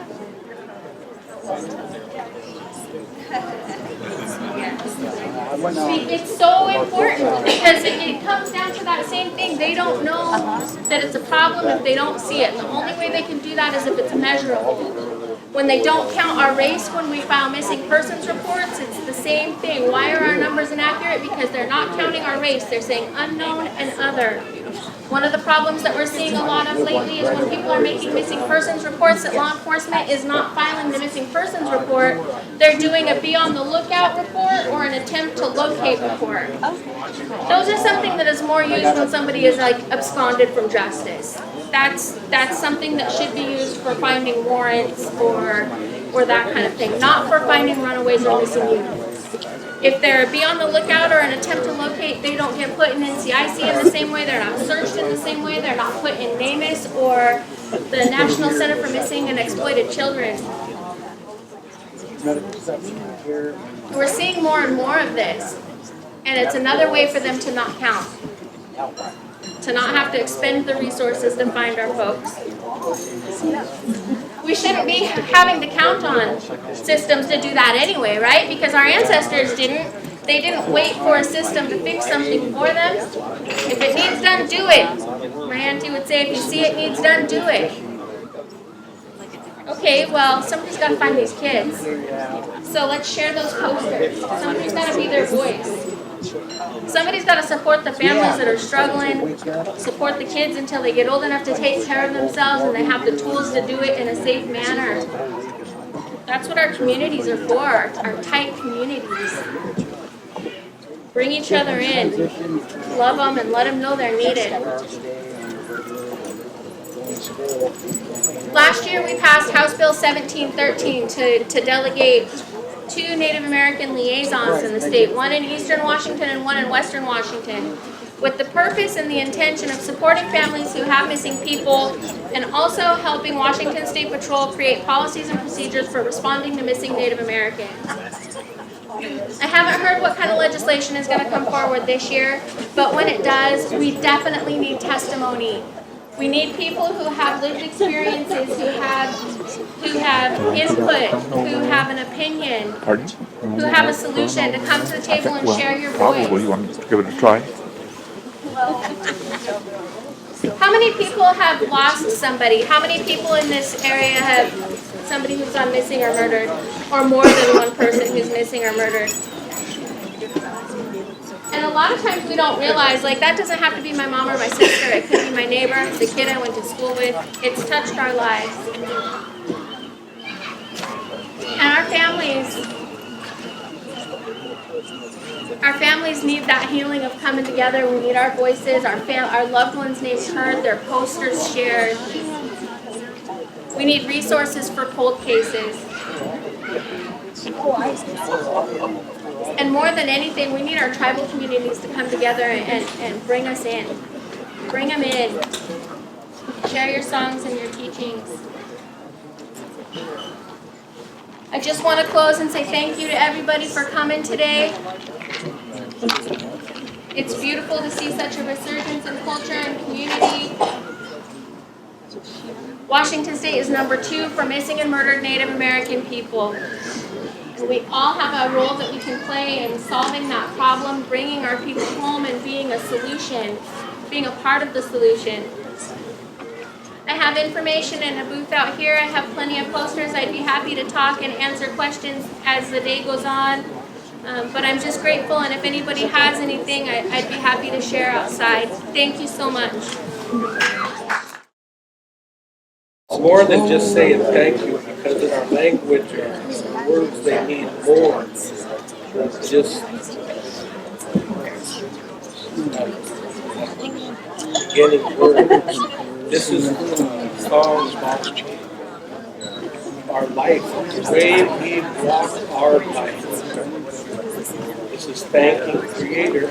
It's so important because it comes down to that same thing. They don't know that it's a problem if they don't see it. The only way they can do that is if it's measurable. When they don't count our race when we file missing persons reports, it's the same thing. Why are our numbers inaccurate? Because they're not counting our race. They're saying unknown and other. One of the problems that we're seeing a lot of lately is when people are making missing persons reports that law enforcement is not filing the missing persons report. They're doing a be on the lookout report or an attempt to locate report. Those are something that is more used when somebody is like absconded from justice. That's something that should be used for finding warrants or that kind of thing, not for finding runaways or missing youth. If they're be on the lookout or an attempt to locate, they don't get put in NCIC in the same way, they're not searched in the same way, they're not put in NAMUS or the National Center for Missing and Exploited Children. We're seeing more and more of this, and it's another way for them to not count, to not have to expend the resources to find our folks. We shouldn't be having to count on systems to do that anyway, right? Because our ancestors didn't. They didn't wait for a system to fix something for them. If it needs done, do it. My auntie would say, if you see it needs done, do it. Okay, well, somebody's got to find these kids. So let's share those posters. Somebody's got to be their voice. Somebody's got to support the families that are struggling, support the kids until they get old enough to take care of themselves and they have the tools to do it in a safe manner. That's what our communities are for, our tight communities. Bring each other in, love them, and let them know they're needed. Last year we passed House Bill 1713 to delegate 2 Native American liaisons in the state, one in Eastern Washington and one in Western Washington, with the purpose and the intention of supporting families who have missing people and also helping Washington State Patrol create policies and procedures for responding to missing Native Americans. I haven't heard what kind of legislation is going to come forward this year, but when it does, we definitely need testimony. We need people who have lived experiences, who have input, who have an opinion, Pardon? who have a solution to come to the table and share your Probably. voice. You want to give it a try? How many people have lost somebody? How many people in this area have somebody who's gone missing or murdered? Or more than one person who's missing or murdered? And a lot of times we don't realize, like, that doesn't have to be my mom or my sister. It could be my neighbor, the kid I went to school with. It's touched our lives. And our families need that healing of coming together. We need our voices, our loved ones' names heard, their posters shared. We need resources for cold cases. And more than anything, we need our tribal communities to come together and bring us in. Bring them in. Share your songs and your teachings. I just want to close and say thank you to everybody for coming today. It's beautiful to see such a resurgence in culture and community. Washington State is number 2 for missing and murdered Native American people. And we all have a role that we can play in solving that problem, bringing our people home and being a solution, being a part of the solution. I have information in a booth out here. I have plenty of posters. I'd be happy to talk and answer questions as the day goes on. But I'm just grateful, and if anybody has anything, I'd be happy to share outside. Thank you so much. It's more than just saying thank you, because in our language, our words, they need more. Just getting words. This is song about our life, the way we walk our life. This is thanking Creator.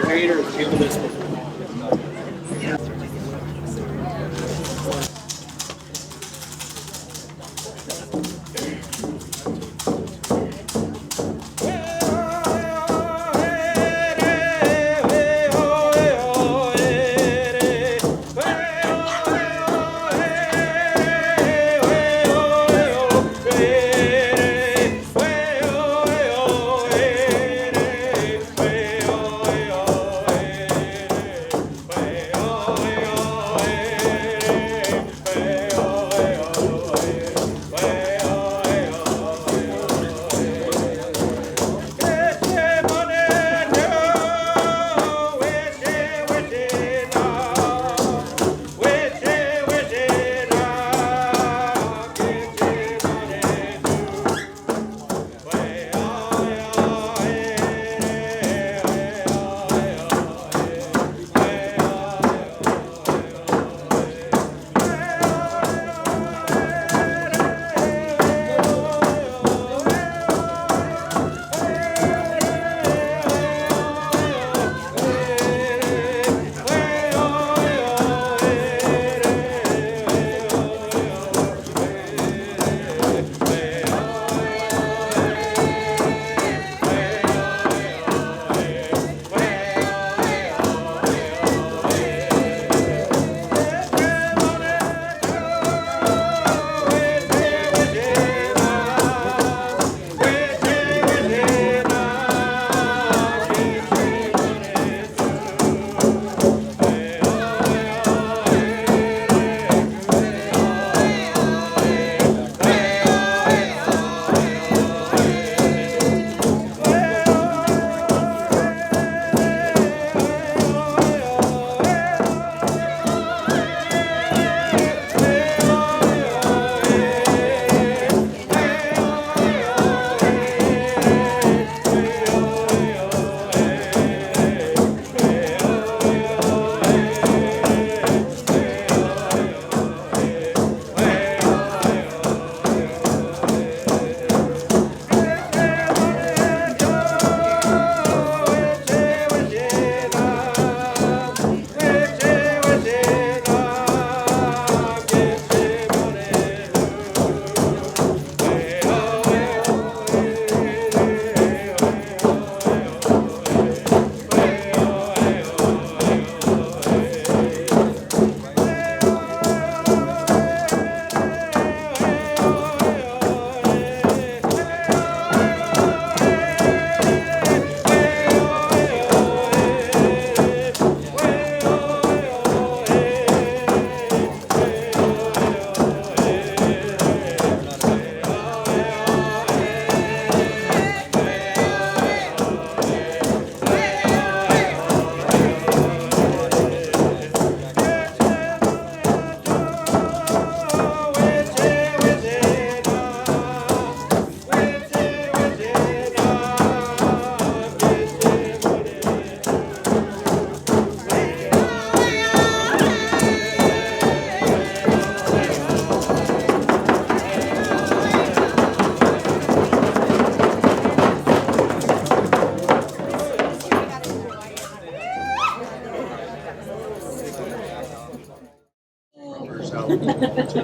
Creator has given us the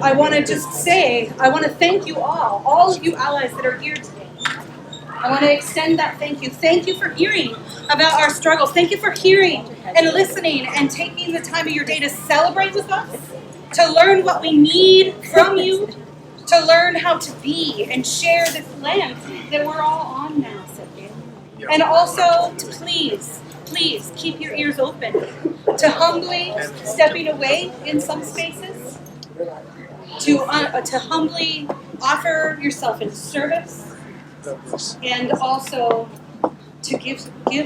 I want to just say, I want to thank you all of you allies that are here today. I want to extend that thank you. Thank you for hearing about our struggles. Thank you for hearing and listening and taking the time of your day to celebrate with us, to learn what we need from you, to learn how to be and share this land that we're all on now. And also to please keep your ears open to humbly stepping away in some spaces, to humbly offer yourself in service, and also to give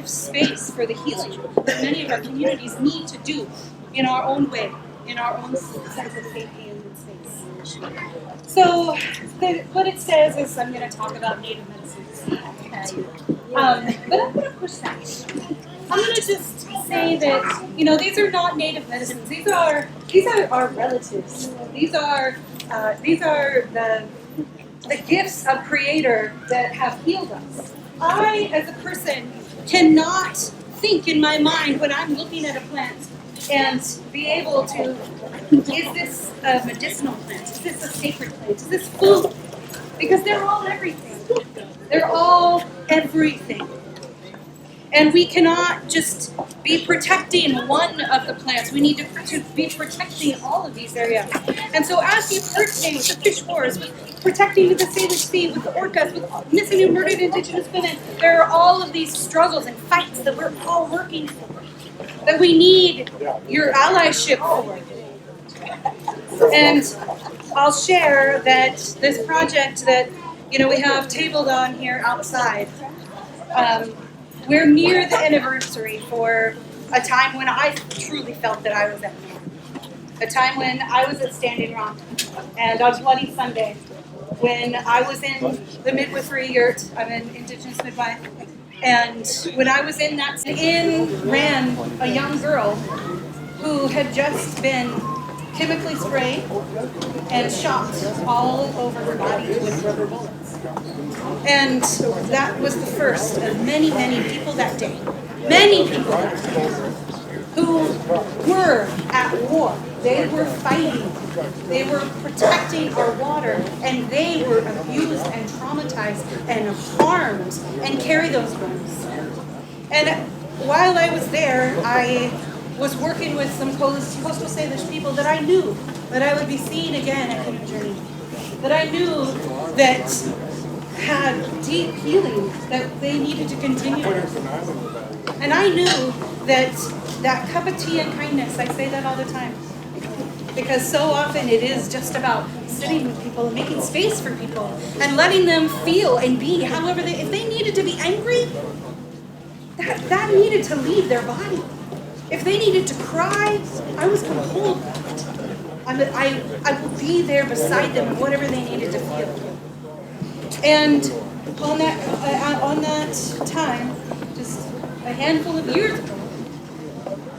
space for the healing that many of our communities need to do in our own way, in our own sense of safety and space. So what it says is I'm going to talk about native medicines. But I'm going to push that. I'm going to just say that, these are not native medicines. These are our relatives. These are the gifts of Creator that have healed us. I, as a person, cannot think in my mind when I'm looking at a plant and be able to, is this a medicinal plant? Is this a sacred plant? Is this food? Because they're all everything. They're all everything. And we cannot just be protecting one of the plants. We need to be protecting all of these areas. And so as you've heard today with the fish wars, with protecting the Salish Sea, with the orcas, with missing and murdered Indigenous women, there are all of these struggles and fights that we're all working for, that we need your allyship for. And I'll share that this project that we have tabled on here outside, we're near the anniversary for a time when I truly felt that I was at home. A time when I was at Standing Rock, and on Bloody Sunday, when I was in the midwifery yurt. I'm an Indigenous midwife, and when I was in that, ran a young girl who had just been chemically sprayed and shot all over her body with rubber bullets. And that was the first of many, many people that day. Many people that day who were at war. They were fighting. They were protecting our water, and they were abused and traumatized and harmed and carry those wounds. And while I was there, I was working with some coastal Salish people that I knew that I would be seeing again at Canoe Journey, that I knew that had deep healing that they needed to continue with. And I knew that cup of tea and kindness, I say that all the time, because so often it is just about sitting with people and making space for people and letting them feel and be however if they needed to be angry, that needed to leave their body. If they needed to cry, I was going to hold that. I would be there beside them, whatever they needed to feel. And on that time, just a handful of years ago,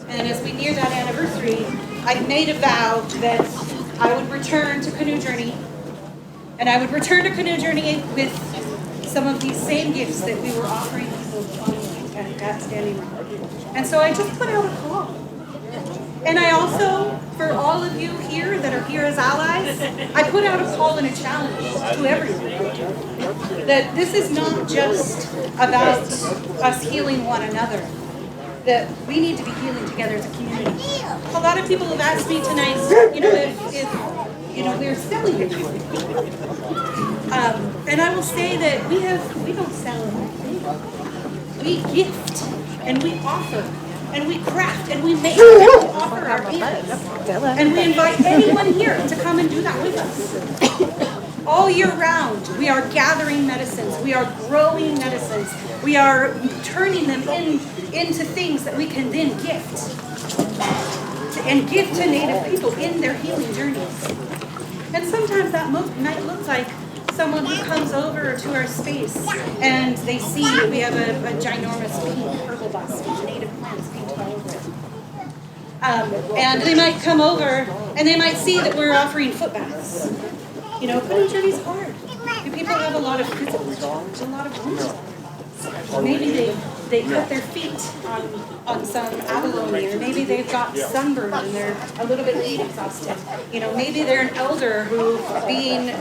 and as we near that anniversary, I made a vow that I would return to Canoe Journey, and I would return to Canoe Journey with some of these same gifts that we were offering people at Standing Rock. And so I just put out a call. And I also, for all of you here that are here as allies, I put out a call and a challenge to everyone. That this is not just about us healing one another. That we need to be healing together as a community. A lot of people have asked me tonight, if we're selling it. And I will say that we don't sell anything. We gift and we offer. And we craft, and we make, and we offer our gifts. And we invite anyone here to come and do that with us. All year round, we are gathering medicines. We are growing medicines. We are turning them into things that we can then gift. And give to Native people in their healing journeys. And sometimes that might look like someone who comes over to our space and they see we have a ginormous pink herbal bus with native plants painted all over it. And they might come over and they might see that we're offering foot baths. Canoe Journey's hard. People have a lot of physical challenges, a lot of wounds. Maybe they they cut their feet on some abalone, or maybe they've got sunburned and they're a little bit heat exhausted. You know, maybe they're an elder who,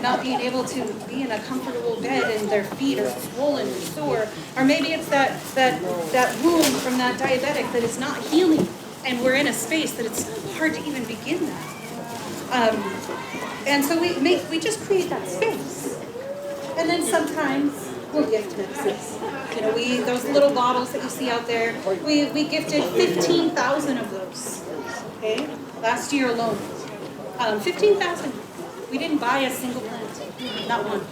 not being able to be in a comfortable bed and their feet are swollen and sore, or maybe it's that wound from that diabetic that is not healing, and we're in a space that it's hard to even begin that. And so we just create that space, and then sometimes we'll gift medicines. You know, those little bottles that you see out there, we gifted 15,000 of those. Okay, last year alone, 15,000. We didn't buy a single plant, not one.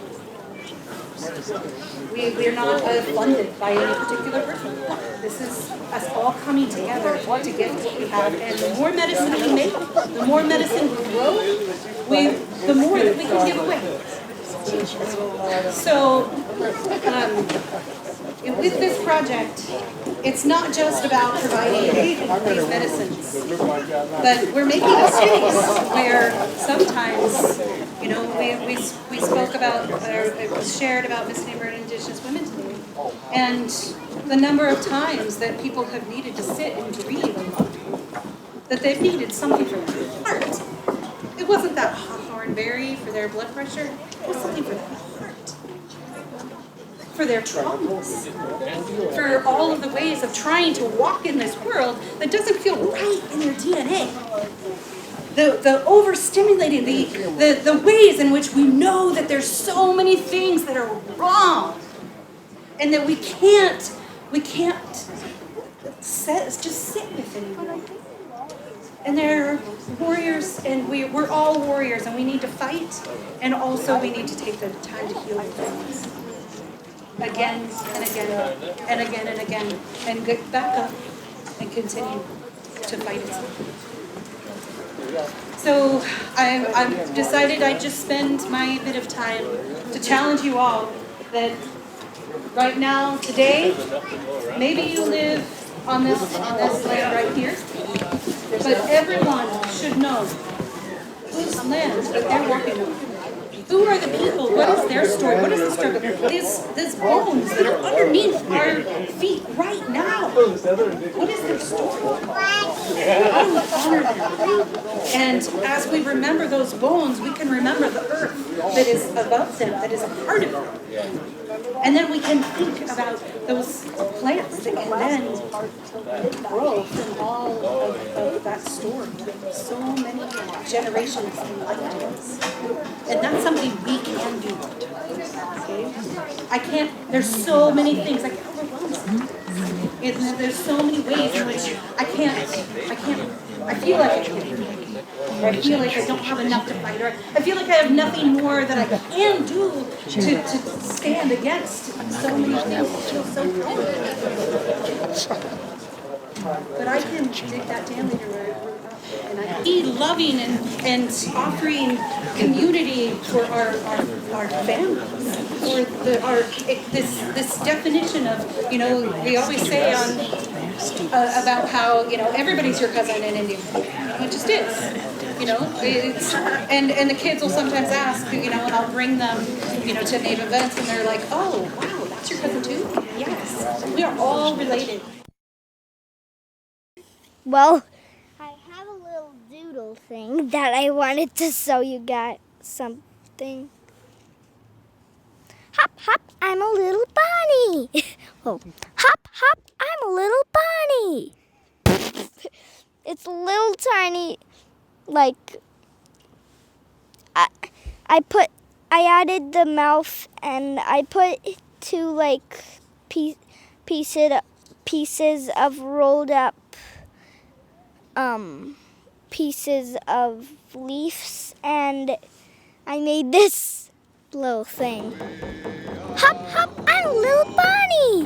We're not funded by any particular person. This is us all coming together to get what we have. And the more medicine we make, the more medicine we grow, the more that we can give away. So, with this project, it's not just about providing these medicines, but we're making a space where sometimes, you know, we spoke about, or it was shared about missing and murdered Indigenous women today, and the number of times that people have needed to sit and grieve, that they've needed something for their heart. It wasn't that hawthorn berry for their blood pressure, it was something for their heart. For their traumas, for all of the ways of trying to walk in this world that doesn't feel right in their DNA. The overstimulating, the ways in which we know that there's so many things that are wrong, and that we can't just sit with anymore. And they're warriors, and we're all warriors, and we need to fight, and also we need to take the time to heal things. Again and again and again and again, and get back up and continue to fight it. So I've decided I'd just spend my bit of time to challenge you all that right now, today, maybe you live on this land right here, but everyone should know whose land that they're walking on. Who are the people? What is their story? What is the struggle? These bones that are underneath our feet right now. What is their story? How do we honor them? And as we remember those bones, we can remember the earth that is above them, that is a part of them. And then we can think about those plants that can then grow from all of that story. So many generations in lifetimes. And that's something we can do. Okay? There's so many things, I get overwhelmed. There's so many ways in which I feel like I can't. Or I feel like I don't have enough to fight, or I feel like I have nothing more that I can do to stand against so many things. It feels so good. But I can dig that down later and I can be loving and offering community for our families, for this definition of, you know, we always say about how, you know, everybody's your cousin in India. It just is. You know, and the kids will sometimes ask, you know, and I'll bring them, you know, to native events, and they're like, oh, wow, that's your cousin too? Yes, we are all related. Well, I have a little doodle thing that I wanted to show you guys something. Hop, hop, I'm a little bunny. Oh, hop, hop, I'm a little bunny. It's a little tiny, like, I added the mouth, and I put two, like, pieces of rolled up pieces of leaves, and I made this little thing. Hop, hop, I'm a little bunny.